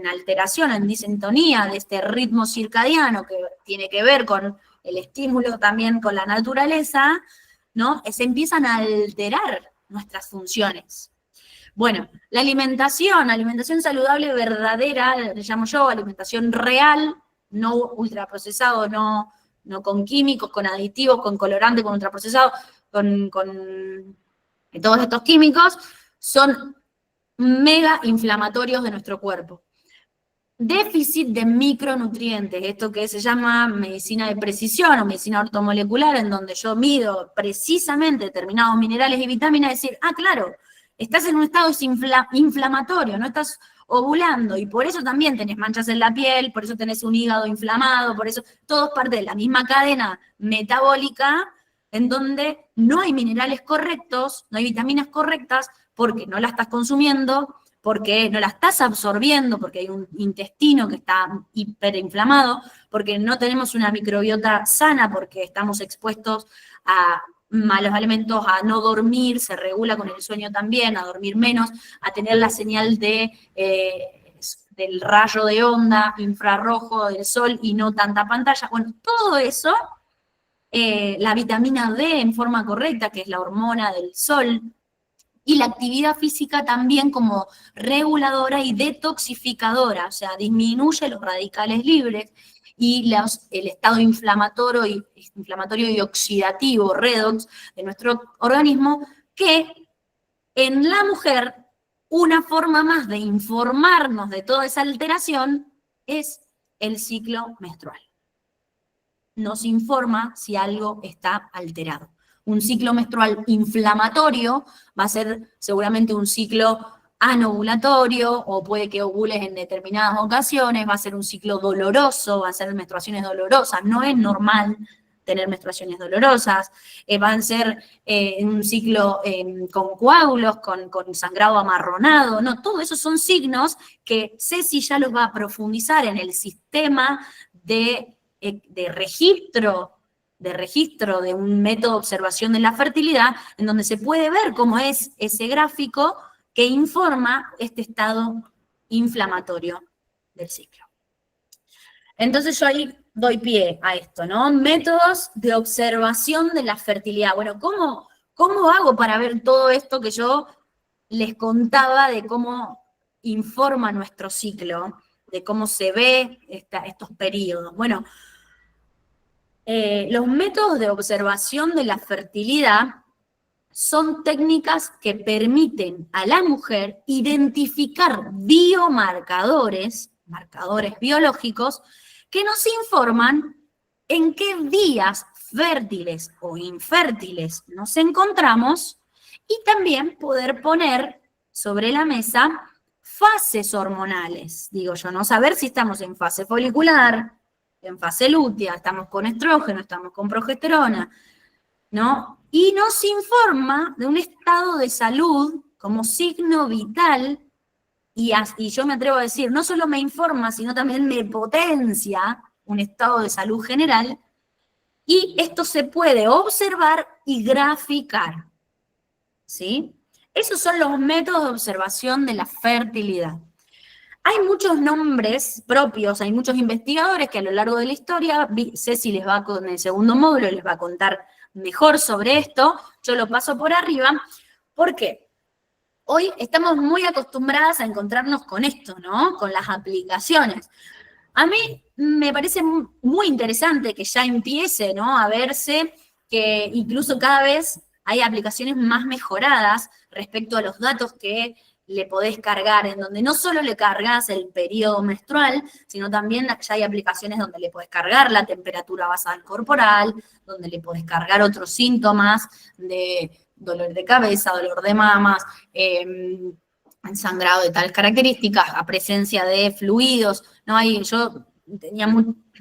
Speaker 2: alteración, en disintonía de este ritmo circadiano que tiene que ver con el estímulo también con la naturaleza, ¿no? Se empiezan a alterar nuestras funciones. Bueno, la alimentación saludable verdadera, le llamo yo, alimentación real, no ultraprocesado, no con químicos, con aditivos, con colorantes, con ultraprocesado, con todos estos químicos, son mega inflamatorios de nuestro cuerpo. Déficit de micronutrientes, esto que se llama medicina de precisión o medicina ortomolecular, en donde yo mido precisamente determinados minerales y vitaminas, decir, claro, estás en un estado inflamatorio, no estás ovulando, y por eso también tenés manchas en la piel, por eso tenés un hígado inflamado, por eso todo es parte de la misma cadena metabólica, en donde no hay minerales correctos, no hay vitaminas correctas, porque no las estás consumiendo, porque no la estás absorbiendo, porque hay un intestino que está hiperinflamado, porque no tenemos una microbiota sana, porque estamos expuestos a malos alimentos, a no dormir, se regula con el sueño también, a dormir menos, a tener la señal del rayo de onda infrarrojo del sol y no tanta pantalla. Bueno, todo eso, la vitamina D en forma correcta, que es la hormona del sol, y la actividad física también como reguladora y detoxificadora, o sea, disminuye los radicales libres y el estado inflamatorio y oxidativo, redox, de nuestro organismo, que en la mujer, una forma más de informarnos de toda esa alteración es el ciclo menstrual. Nos informa si algo está alterado. Un ciclo menstrual inflamatorio va a ser seguramente un ciclo anovulatorio, o puede que ovules en determinadas ocasiones, va a ser un ciclo doloroso, va a ser menstruaciones dolorosas, no es normal tener menstruaciones dolorosas, van a ser un ciclo con coágulos, con sangrado amarronado, no, todo eso son signos que Ceci ya los va a profundizar en el sistema de registro de un método de observación de la fertilidad, en donde se puede ver cómo es ese gráfico que informa este estado inflamatorio del ciclo. Entonces yo ahí doy pie a esto, ¿no? Métodos de observación de la fertilidad. Bueno, ¿cómo hago para ver todo esto que yo les contaba de cómo informa nuestro ciclo, de cómo se ve estos periodos? Bueno, los métodos de observación de la fertilidad son técnicas que permiten a la mujer identificar biomarcadores, marcadores biológicos, que nos informan en qué días fértiles o infértiles nos encontramos, y también poder poner sobre la mesa fases hormonales, digo yo, ¿no? Saber si estamos en fase folicular, en fase lútea, estamos con estrógeno, estamos con progesterona, ¿no? Y nos informa de un estado de salud como signo vital, y yo me atrevo a decir, no solo me informa, sino también me potencia un estado de salud general, y esto se puede observar y graficar, ¿sí? Esos son los métodos de observación de la fertilidad. Hay muchos nombres propios, hay muchos investigadores que a lo largo de la historia, Ceci les va con el segundo módulo, les va a contar mejor sobre esto, yo lo paso por arriba, porque hoy estamos muy acostumbradas a encontrarnos con esto, ¿no? Con las aplicaciones. A mí me parece muy interesante que ya empiece, ¿no?, a verse que incluso cada vez hay aplicaciones más mejoradas respecto a los datos que le podés cargar, en donde no solo le cargas el periodo menstrual, sino también ya hay aplicaciones donde le podés cargar la temperatura basal corporal, donde le podés cargar otros síntomas de dolor de cabeza, dolor de mamas, sangrado de tales características, a presencia de fluidos, ¿no? Yo tenía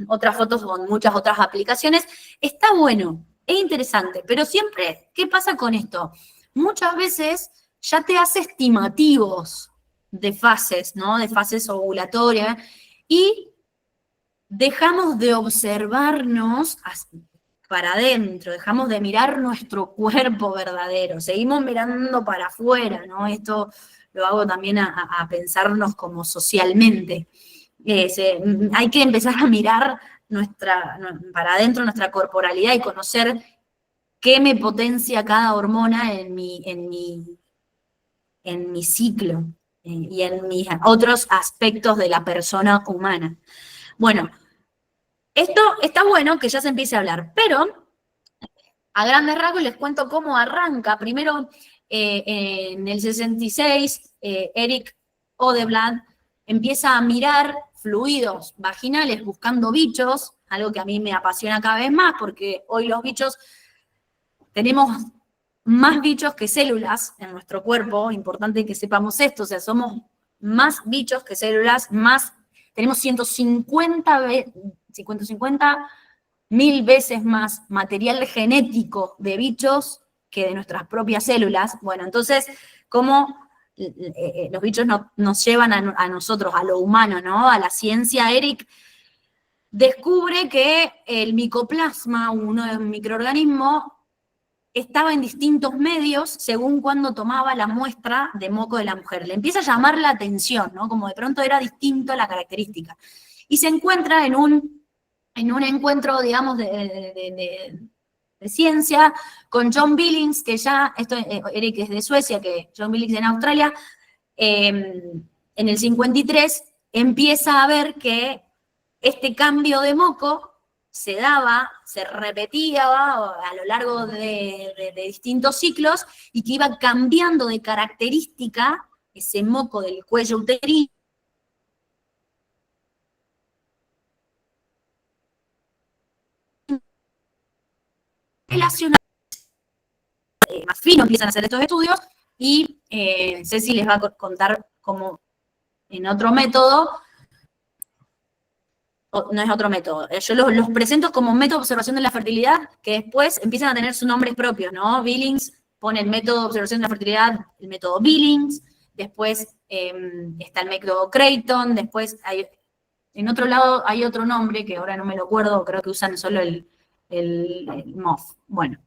Speaker 2: otras fotos con muchas otras aplicaciones. Está bueno, es interesante, pero siempre, ¿qué pasa con esto? Muchas veces ya te hace estimativos de fases, ¿no? De fases ovulatorias, y dejamos de observarnos para adentro, dejamos de mirar nuestro cuerpo verdadero, seguimos mirando para afuera, ¿no? Esto lo hago también a pensarnos como socialmente. Hay que empezar a mirar para adentro nuestra corporalidad y conocer qué me potencia cada hormona en mi ciclo y en mis otros aspectos de la persona humana. Bueno, esto está bueno que ya se empiece a hablar, pero a grandes rasgos les cuento cómo arranca. Primero, en el 66, Eric Odeblad empieza a mirar fluidos vaginales buscando bichos, algo que a mí me apasiona cada vez más, porque hoy los bichos, tenemos más bichos que células en nuestro cuerpo, importante que sepamos esto, o sea, somos más bichos que células, tenemos 150.000 veces más material genético de bichos que de nuestras propias células. Bueno, entonces, ¿cómo los bichos nos llevan a nosotros, a lo humano, ¿no? A la ciencia? Eric descubre que el micoplasma, un microorganismo, estaba en distintos medios según cuando tomaba la muestra de moco de la mujer. Le empieza a llamar la atención, ¿no? Como de pronto era distinto la característica. Y se encuentra en un encuentro, digamos, de ciencia con John Billings, que ya, Eric es de Suecia, que John Billings en Australia, en el 53 empieza a ver que este cambio de moco se repetía a lo largo de distintos ciclos y que iba cambiando de característica ese moco del cuello uterino relacionado, más fino empiezan a hacer estos estudios y Ceci les va a contar cómo en otro método, no es otro método, yo los presento como método de observación de la fertilidad, que después empiezan a tener sus nombres propios, ¿no? Billings pone el método de observación de la fertilidad, el método Billings, después está el método Creighton, después en otro lado hay otro nombre que ahora no me lo acuerdo, creo que usan solo el MOF. Bueno.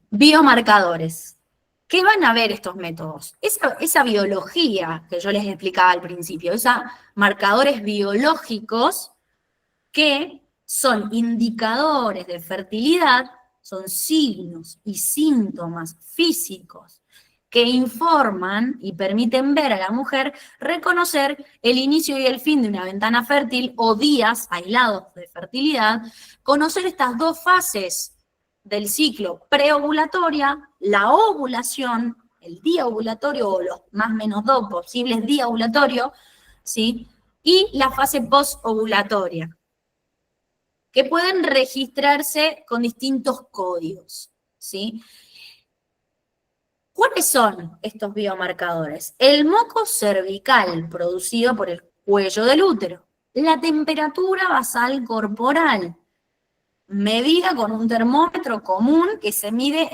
Speaker 2: Biomarcadores. ¿Qué van a ver estos métodos? Esa biología que yo les explicaba al principio, esos marcadores biológicos que son indicadores de fertilidad, son signos y síntomas físicos que informan y permiten ver a la mujer reconocer el inicio y el fin de una ventana fértil o días aislados de fertilidad, conocer estas dos fases del ciclo preovulatoria, la ovulación, el día ovulatorio o los más o menos dos posibles días ovulatorios, ¿sí? Y la fase postovulatoria, que pueden registrarse con distintos códigos, ¿sí? ¿Cuáles son estos biomarcadores? El moco cervical producido por el cuello del útero, la temperatura basal corporal, medida con un termómetro común que se mide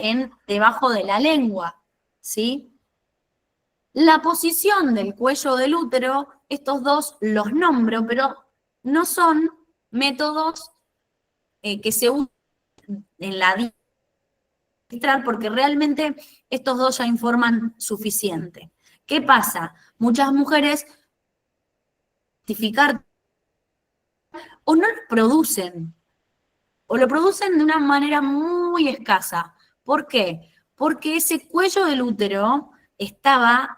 Speaker 2: debajo de la lengua, ¿sí? La posición del cuello del útero, estos dos los nombro, pero no son métodos que se usan en la vida, porque realmente estos dos ya informan suficiente. ¿Qué pasa? Muchas mujeres identificar o no lo producen, o lo producen de una manera muy escasa. ¿Por qué? Porque ese cuello del útero estaba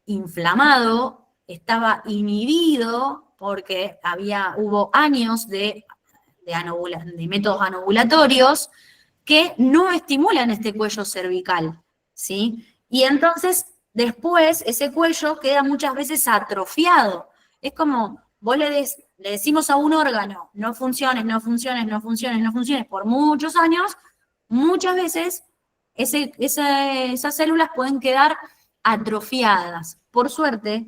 Speaker 2: inflamado, estaba inhibido, porque hubo años de métodos anovulatorios que no estimulan este cuello cervical, ¿sí? Y entonces, después, ese cuello queda muchas veces atrofiado. Es como, vos le decimos a un órgano, no funciones, no funciones, no funciones, no funciones, por muchos años, muchas veces esas células pueden quedar atrofiadas. Por suerte,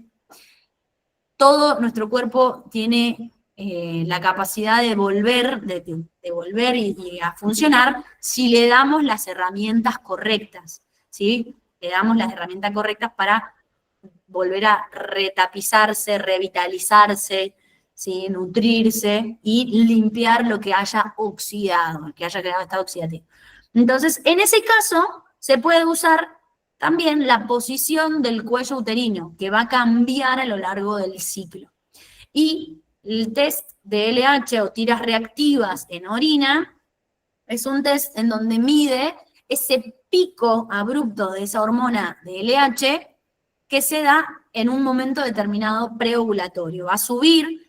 Speaker 2: todo nuestro cuerpo tiene la capacidad de volver y a funcionar si le damos las herramientas correctas, ¿sí? Le damos las herramientas correctas para volver a retapizarse, revitalizarse, ¿sí? Nutrirse y limpiar lo que haya oxidado, lo que haya quedado estado oxidativo. Entonces, en ese caso, se puede usar también la posición del cuello uterino, que va a cambiar a lo largo del ciclo. Y el test de LH o tiras reactivas en orina Es un test en donde mide ese pico abrupto de esa hormona de LH que se da en un momento determinado preovulatorio. Va a subir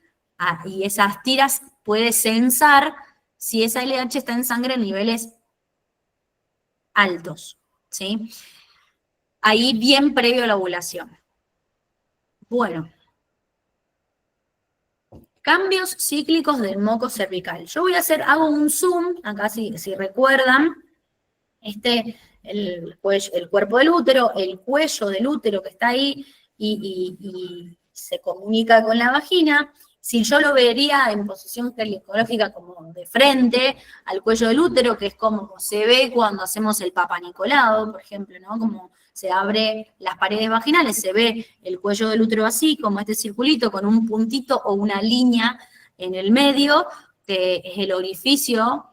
Speaker 2: y esas tiras puede censar si esa LH está en sangre en niveles altos, ¿sí? Ahí bien previo a la ovulación. Bueno. Cambios cíclicos del moco cervical. Yo voy a hago un zoom, acá si recuerdan, el cuerpo del útero, el cuello del útero que está ahí y se comunica con la vagina. Si yo lo vería en posición ginecológica como de frente al cuello del útero, que es como se ve cuando hacemos el Papa Nicolau, por ejemplo, ¿no? Como se abre las paredes vaginales, se ve el cuello del útero así, como este circulito con un puntito o una línea en el medio, que es el orificio,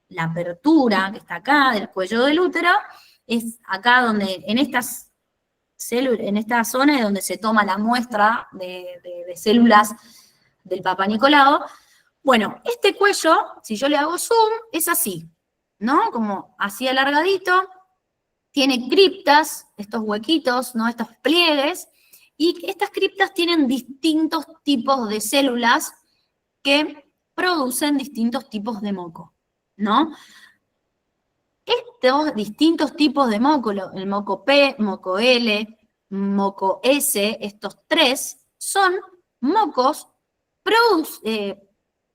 Speaker 2: la apertura que está acá del cuello del útero, es acá donde, en esta zona es donde se toma la muestra de células del Papa Nicolau. Bueno, este cuello, si yo le hago zoom, es así, ¿no? Como así alargadito, tiene criptas, estos huequitos, ¿no? Estos pliegues, y estas criptas tienen distintos tipos de células que producen distintos tipos de moco, ¿no? Estos distintos tipos de moco, el moco P, moco L, moco S, estos tres, son mocos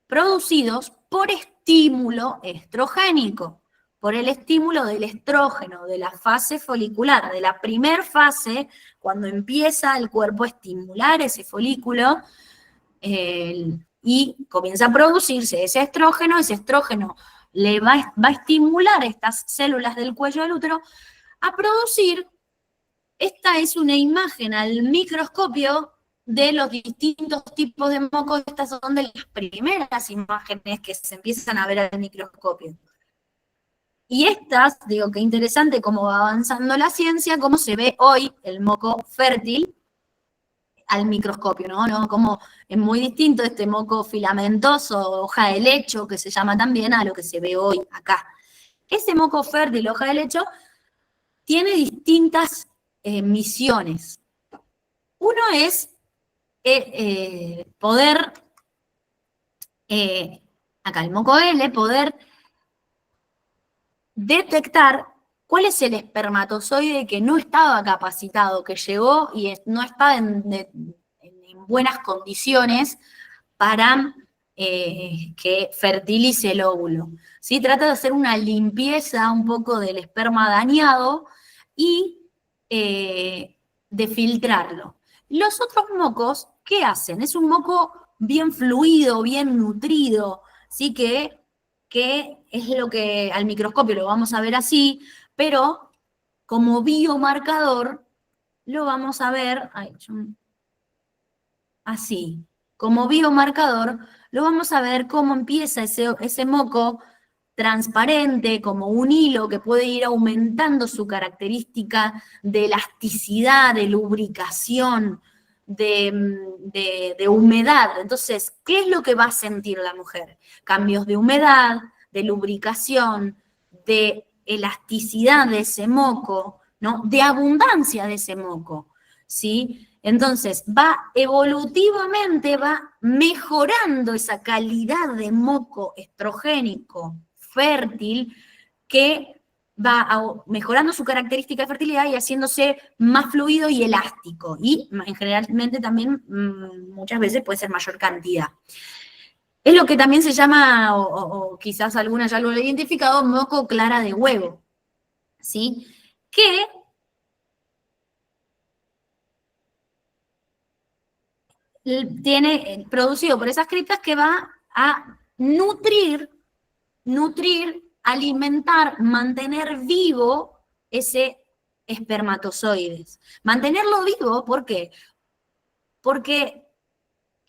Speaker 2: producidos por estímulo estrogénico, por el estímulo del estrógeno, de la fase folicular, de la primer fase, cuando empieza el cuerpo a estimular ese folículo y comienza a producirse ese estrógeno le va a estimular a estas células del cuello del útero a producir, esta es una imagen al microscopio de los distintos tipos de mocos, estas son de las primeras imágenes que se empiezan a ver al microscopio. Y estas, digo, qué interesante cómo va avanzando la ciencia, cómo se ve hoy el moco fértil al microscopio, ¿no? Como es muy distinto este moco filamentoso, hoja de lecho, que se llama también, a lo que se ve hoy acá. Ese moco fértil, hoja de lecho, tiene distintas misiones. Uno es poder, acá el moco L, poder detectar cuál es el espermatozoide que no estaba capacitado, que llegó y no está en buenas condiciones para que fertilice el óvulo. ¿Sí? Trata de hacer una limpieza un poco del esperma dañado y de filtrarlo. Los otros mocos, ¿qué hacen? Es un moco bien fluido, bien nutrido, ¿sí? Que es lo que al microscopio lo vamos a ver así, pero como biomarcador lo vamos a ver así. Como biomarcador lo vamos a ver cómo empieza ese moco transparente, como un hilo que puede ir aumentando su característica de elasticidad, de lubricación, de humedad. Entonces, ¿qué es lo que va a sentir la mujer? Cambios de humedad, de lubricación, de elasticidad de ese moco, ¿no? De abundancia de ese moco, ¿sí? Entonces, evolutivamente va mejorando esa calidad de moco estrogénico fértil que va mejorando su característica de fertilidad y haciéndose más fluido y elástico. Y generalmente también muchas veces puede ser mayor cantidad. Es lo que también se llama, o quizás alguna ya lo han identificado, moco clara de huevo, ¿sí? Que tiene producido por esas criptas que va a nutrir, alimentar, mantener vivo ese espermatozoides. Mantenerlo vivo, ¿por qué? Porque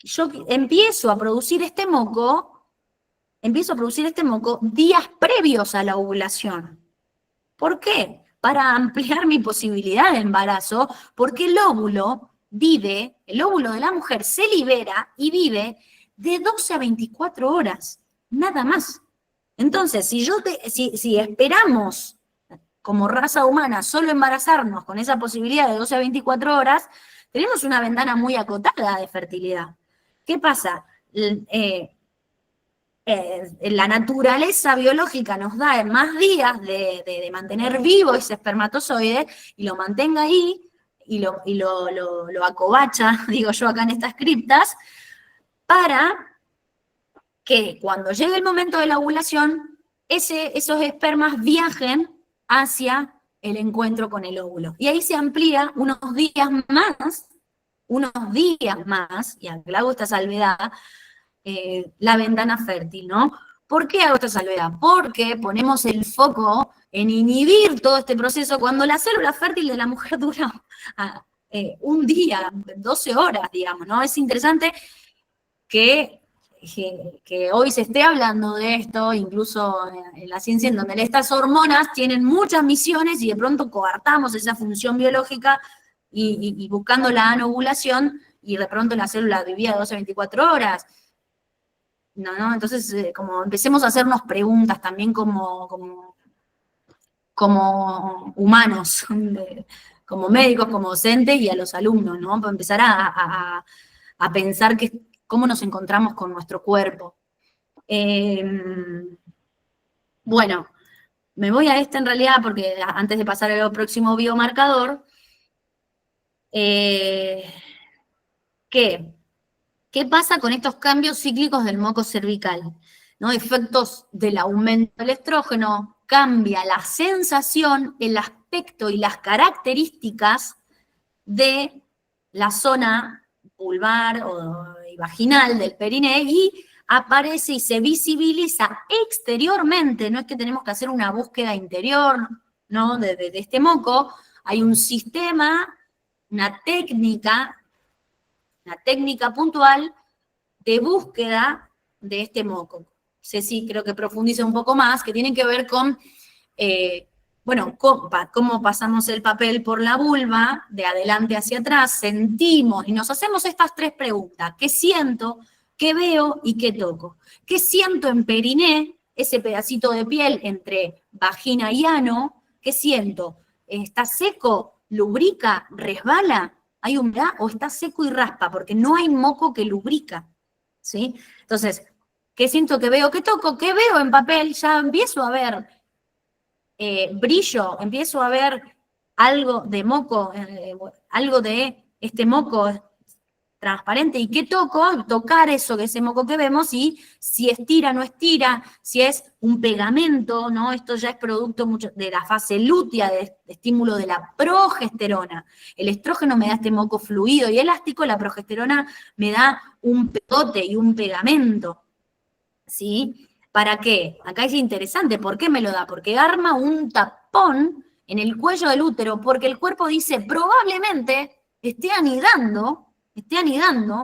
Speaker 2: yo empiezo a producir este moco días previos a la ovulación. ¿Por qué? Para ampliar mi posibilidad de embarazo, porque el óvulo de la mujer se libera y vive de 12 a 24 horas, nada más. Entonces, si esperamos como raza humana solo embarazarnos con esa posibilidad de 12 a 24 horas, tenemos una ventana muy acotada de fertilidad. ¿Qué pasa? La naturaleza biológica nos da más días de mantener vivo ese espermatozoide y lo mantenga ahí y lo acobacha, digo yo acá en estas criptas, para que cuando llegue el momento de la ovulación, esos espermas viajen hacia el encuentro con el óvulo. Y ahí se amplía unos días más, y hago esta salvedad, la ventana fértil, ¿no? ¿Por qué hago esta salvedad? Porque ponemos el foco en inhibir todo este proceso cuando la célula fértil de la mujer dura un día, 12 horas, digamos, ¿no? Es interesante que hoy se esté hablando de esto, incluso en la ciencia, en donde estas hormonas tienen muchas misiones y de pronto coartamos esa función biológica y buscando la anovulación, y de pronto la célula vivía 12 a 24 horas. ¿No? Entonces, como empecemos a hacernos preguntas también como humanos, como médicos, como docentes y a los alumnos, ¿no? Para empezar a pensar cómo nos encontramos con nuestro cuerpo. Bueno, me voy a en realidad porque antes de pasar al próximo biomarcador, ¿qué pasa con estos cambios cíclicos del moco cervical? ¿No? Efectos del aumento del estrógeno, cambia la sensación, el aspecto y las características de la zona vulvar y vaginal del periné, y aparece y se visibiliza exteriormente. No es que tenemos que hacer una búsqueda interior, ¿no? de este moco. Hay un sistema, una técnica puntual de búsqueda de este moco. Ceci creo que profundiza un poco más, que tiene que ver con, bueno, cómo pasamos el papel por la vulva, de adelante hacia atrás, sentimos y nos hacemos estas tres preguntas: ¿qué siento? ¿Qué veo? ¿Y qué toco? ¿Qué siento en periné? Ese pedacito de piel entre vagina y ano. ¿Qué siento? ¿Está seco? ¿Lubrica? ¿Resbala? ¿Hay humedad? ¿O está seco y raspa? Porque no hay moco que lubrica, ¿sí? Entonces, ¿qué siento? ¿Qué veo? ¿Qué toco? ¿Qué veo en papel? Ya empiezo a ver brillo, empiezo a ver algo de moco, algo de este moco transparente. ¿Y qué toco? Tocar eso, que ese moco que vemos, y si estira, no estira, si es un pegamento, ¿no? Esto ya es producto mucho de la fase lútea, de estímulo de la progesterona. El estrógeno me da este moco fluido y elástico, la progesterona me da un pegote y un pegamento, ¿sí? ¿Para qué? Acá es interesante. ¿Por qué me lo da? Porque arma un tapón en el cuello del útero, porque el cuerpo dice, probablemente esté anidando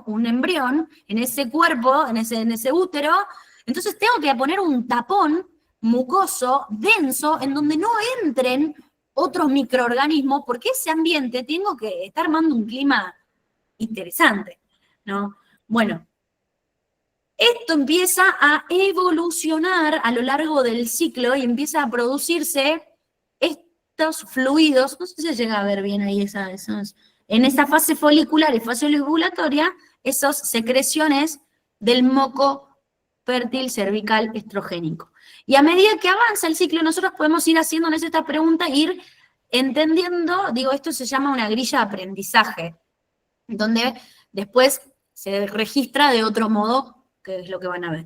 Speaker 2: un embrión en ese cuerpo, en ese útero, entonces tengo que poner un tapón mucoso, denso, en donde no entren otros microorganismos, porque ese ambiente tengo que estar armando un clima interesante, ¿no? Bueno, esto empieza a evolucionar a lo largo del ciclo y empieza a producirse estos fluidos. No sé si se llega a ver bien ahí en esa fase folicular y fase ovulatoria, esas secreciones del moco fértil cervical estrogénico. Y a medida que avanza el ciclo, nosotros podemos ir haciéndonos esta pregunta, ir entendiendo, digo, esto se llama una grilla de aprendizaje, donde después se registra de otro modo, que es lo que van a ver.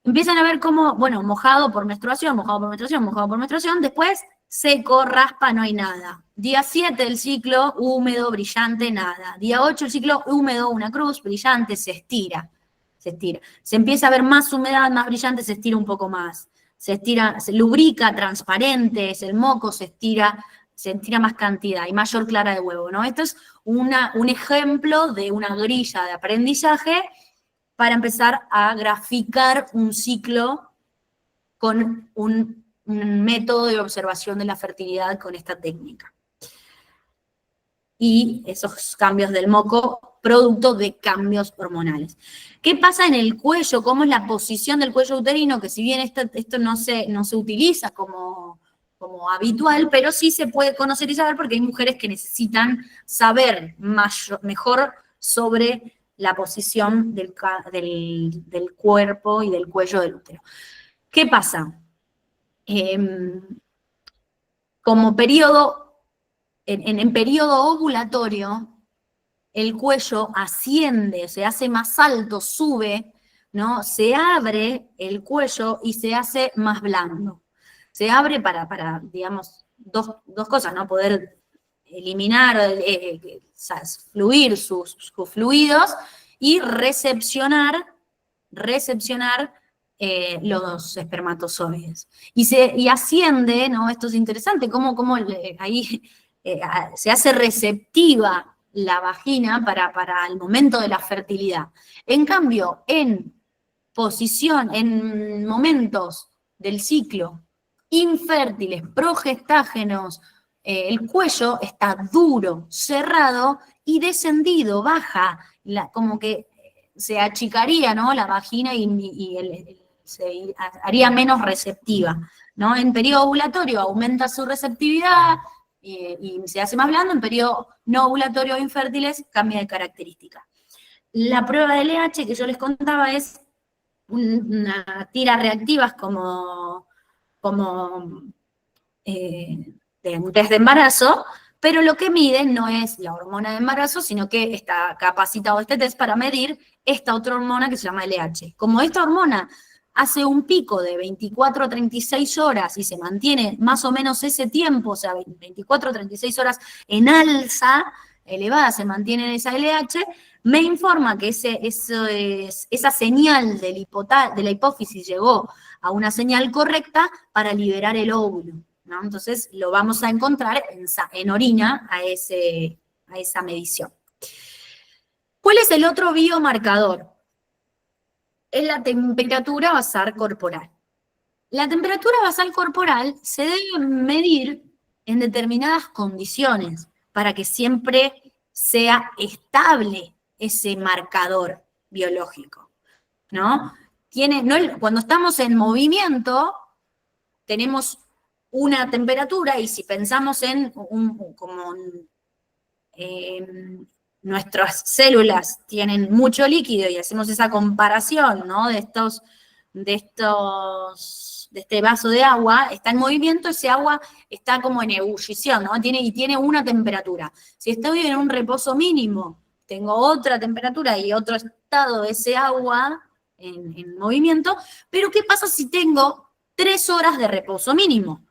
Speaker 2: Empiezan a ver cómo, bueno, mojado por menstruación, mojado por menstruación, mojado por menstruación, después seco, raspa, no hay nada. Día 7 del ciclo, húmedo, brillante, nada. Día 8 el ciclo, húmedo, una cruz, brillante, se estira. Se estira. Se empieza a ver más humedad, más brillante, se estira un poco más. Se estira, se lubrica, transparente, es el moco, se estira más cantidad y mayor clara de huevo, ¿no? Esto es un ejemplo de una grilla de aprendizaje para empezar a graficar un ciclo con un método de observación de la fertilidad con esta técnica. Y esos cambios del moco producto de cambios hormonales. ¿Qué pasa en el cuello? ¿Cómo es la posición del cuello uterino? Que si bien esto no se utiliza como habitual, pero sí se puede conocer y saber porque hay mujeres que necesitan saber mejor sobre la posición del cuerpo y del cuello del útero. ¿Qué pasa? Como periodo, en periodo ovulatorio, el cuello asciende, se hace más alto, sube, ¿no? Se abre el cuello y se hace más blando. Se abre para digamos, dos cosas, ¿no? Poder eliminar, fluir sus fluidos y recepcionar los espermatozoides. Y asciende, ¿no? Esto es interesante, cómo ahí se hace receptiva la vagina para el momento de la fertilidad. En cambio, en momentos del ciclo infértiles, progestágenos, el cuello está duro, cerrado y descendido, baja, como que se achicaría, ¿no? La vagina y se haría menos receptiva, ¿no? En periodo ovulatorio aumenta su receptividad y se hace más blando, en periodo no ovulatorio o infértiles cambia de característica. La prueba de LH que yo les contaba es una tira reactivas como de un test de embarazo, pero lo que miden no es la hormona de embarazo, sino que está capacitado este test para medir esta otra hormona que se llama LH. Como esta hormona hace un pico de 24 a 36 horas y se mantiene más o menos ese tiempo, o sea, 24 a 36 horas en alza, elevada, se mantiene esa LH, me informa que esa señal de la hipófisis llegó a una señal correcta para liberar el óvulo, ¿no? Entonces lo vamos a encontrar en orina a esa medición. ¿Cuál es el otro biomarcador? Es la temperatura basal corporal. La temperatura basal corporal se debe medir en determinadas condiciones para que siempre sea estable ese marcador biológico, ¿no? Cuando estamos en movimiento, tenemos una temperatura y si pensamos en nuestras células tienen mucho líquido y hacemos esa comparación, ¿no? de este vaso de agua, está en movimiento, ese agua está como en ebullición, ¿no? Tiene una temperatura. Si estoy en un reposo mínimo, tengo otra temperatura y otro estado de ese agua en movimiento, pero ¿qué pasa si tengo 3 horas de reposo mínimo?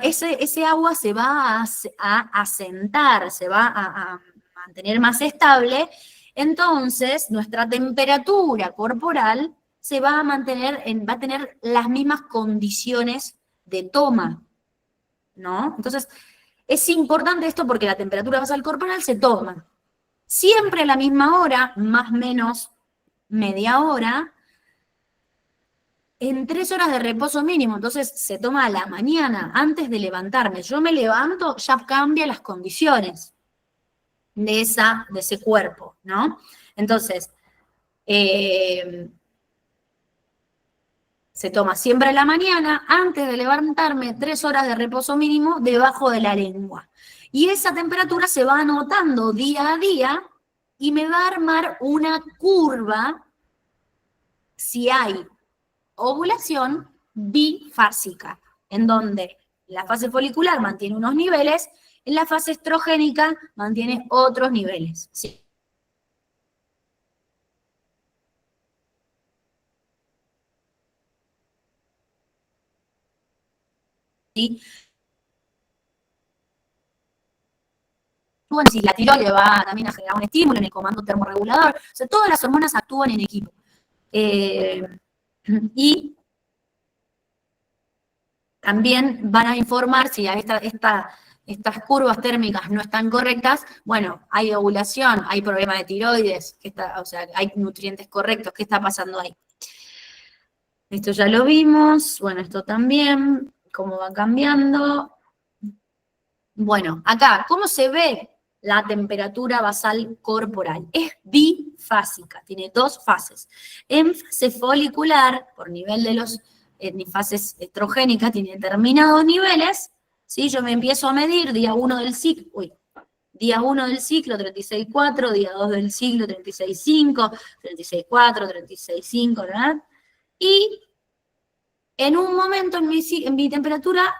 Speaker 2: Ese agua se va a asentar, se va a mantener más estable, entonces nuestra temperatura corporal se va a mantener, va a tener las mismas condiciones de toma, ¿no? Entonces, es importante esto porque la temperatura basal corporal se toma siempre a la misma hora, más o menos media hora, en 3 horas de reposo mínimo, entonces se toma a la mañana, antes de levantarme. Yo me levanto, ya cambia las condiciones de ese cuerpo, ¿no? Entonces, se toma siempre a la mañana, antes de levantarme, 3 horas de reposo mínimo debajo de la lengua. Y esa temperatura se va anotando día a día y me va a armar una curva si hay ovulación bifásica, en donde la fase folicular mantiene unos niveles, en la fase estrogénica mantiene otros niveles. ¿Sí? Si la tiroides va también a generar un estímulo en el comando termorregulador, o sea, todas las hormonas actúan en equipo. Y también van a informar si estas curvas térmicas no están correctas, bueno, hay ovulación, hay problema de tiroides, o sea, hay nutrientes correctos, ¿qué está pasando ahí? Esto ya lo vimos, bueno, esto también, cómo va cambiando. Bueno, acá, ¿cómo se ve la temperatura basal corporal. Es bifásica, tiene dos fases. En fase folicular, por nivel de los fases estrogénicas, tiene determinados niveles, ¿sí? Yo me empiezo a medir día 1 del ciclo, día 1 del ciclo, 36,4, día 2 del ciclo, 36,5, 36,4, 36,5, ¿verdad? Y en un momento en mi temperatura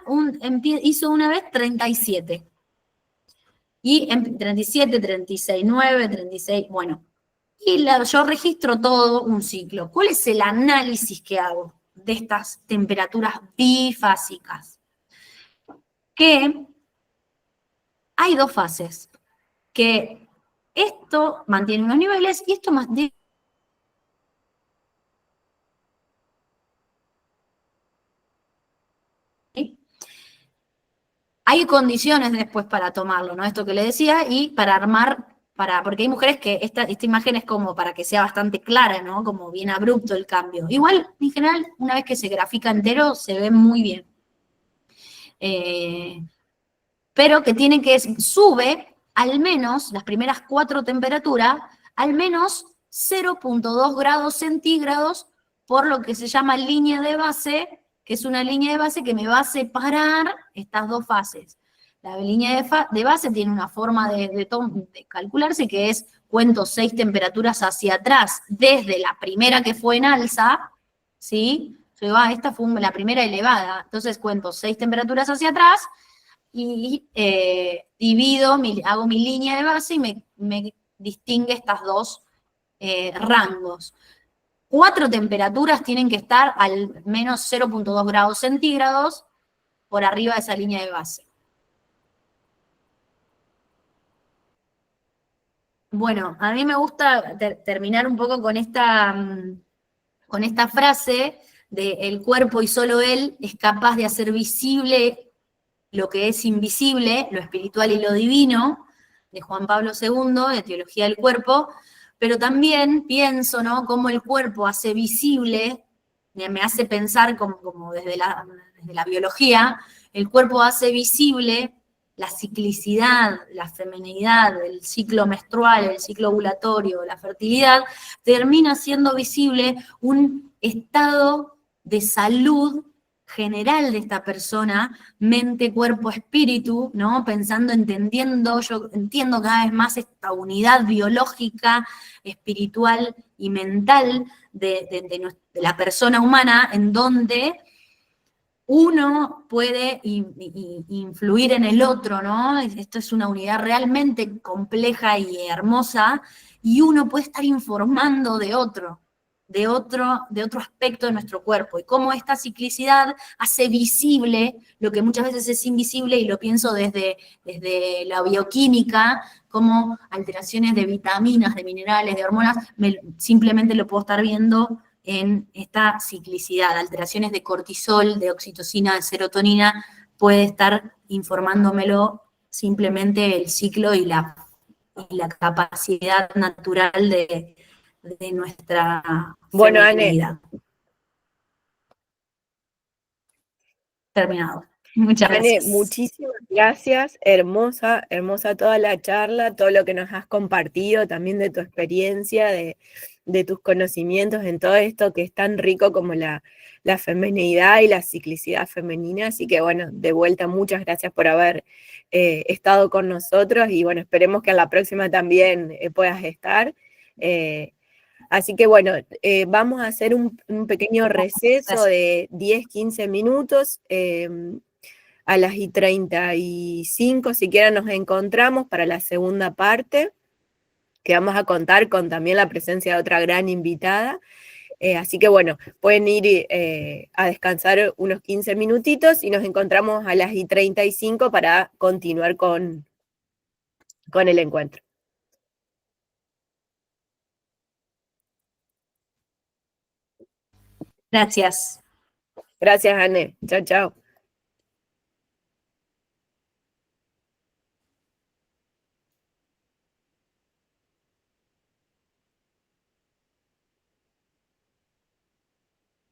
Speaker 2: hizo una vez 37. Y en 37, 36,9, 36, bueno. Y yo registro todo un ciclo. ¿Cuál es el análisis que hago de estas temperaturas bifásicas? Que hay dos fases. Que esto mantiene unos niveles y esto mantiene. Hay condiciones después para tomarlo, ¿no? Esto que le decía, y para armar, porque hay mujeres que esta imagen es como para que sea bastante clara, ¿no? Como bien abrupto el cambio. Igual, en general, una vez que se grafica entero, se ve muy bien. Pero que sube al menos, las primeras 4 temperaturas, al menos 0,2 grados centígrados por lo que se llama línea de base, que es una línea de base que me va a separar estas dos fases. La línea de base tiene una forma de calcularse que es, cuento 6 temperaturas hacia atrás, desde la primera que fue en alza, ¿sí? Esta fue la primera elevada, entonces cuento 6 temperaturas hacia atrás, y hago mi línea de base y me distingue estas dos rangos. 4 temperaturas tienen que estar al menos 0,2 grados centígrados por arriba de esa línea de base. Bueno, a mí me gusta terminar un poco con esta frase de el cuerpo y solo él es capaz de hacer visible lo que es invisible, lo espiritual y lo divino, de Juan Pablo II, de Teología del Cuerpo, pero también pienso, ¿no?, cómo el cuerpo hace visible, me hace pensar como desde la biología, el cuerpo hace visible la ciclicidad, la feminidad, el ciclo menstrual, el ciclo ovulatorio, la fertilidad, termina siendo visible un estado de salud general de esta persona, mente, cuerpo, espíritu, ¿no? Pensando, entendiendo, yo entiendo cada vez más esta unidad biológica, espiritual y mental de la persona humana, en donde uno puede influir en el otro, ¿no? Esto es una unidad realmente compleja y hermosa, y uno puede estar informando de otro aspecto de nuestro cuerpo, y cómo esta ciclicidad hace visible lo que muchas veces es invisible, y lo pienso desde la bioquímica, como alteraciones de vitaminas, de minerales, de hormonas, simplemente lo puedo estar viendo en esta ciclicidad, alteraciones de cortisol, de oxitocina, de serotonina, puede estar informándomelo simplemente el ciclo y la capacidad natural de nuestra
Speaker 1: Bueno, Anne,
Speaker 2: feminidad. Terminado. Muchas
Speaker 1: Anne,
Speaker 2: gracias.
Speaker 1: muchísimas gracias, hermosa, hermosa toda la charla, todo lo que nos has compartido, también de tu experiencia, de tus conocimientos en todo esto que es tan rico como la feminidad y la ciclicidad femenina. Así que bueno, de vuelta, muchas gracias por haber estado con nosotros, y bueno, esperemos que a la próxima también puedas estar. Así que bueno, vamos a hacer un pequeño receso de 10-15 minutos. A las y 35, siquiera nos encontramos para la segunda parte, que vamos a contar con también la presencia de otra gran invitada. Así que bueno, pueden ir a descansar unos 15 minutitos y nos encontramos a las y 35 para continuar con el encuentro.
Speaker 2: Gracias.
Speaker 1: Gracias, Anne. Chao, chao.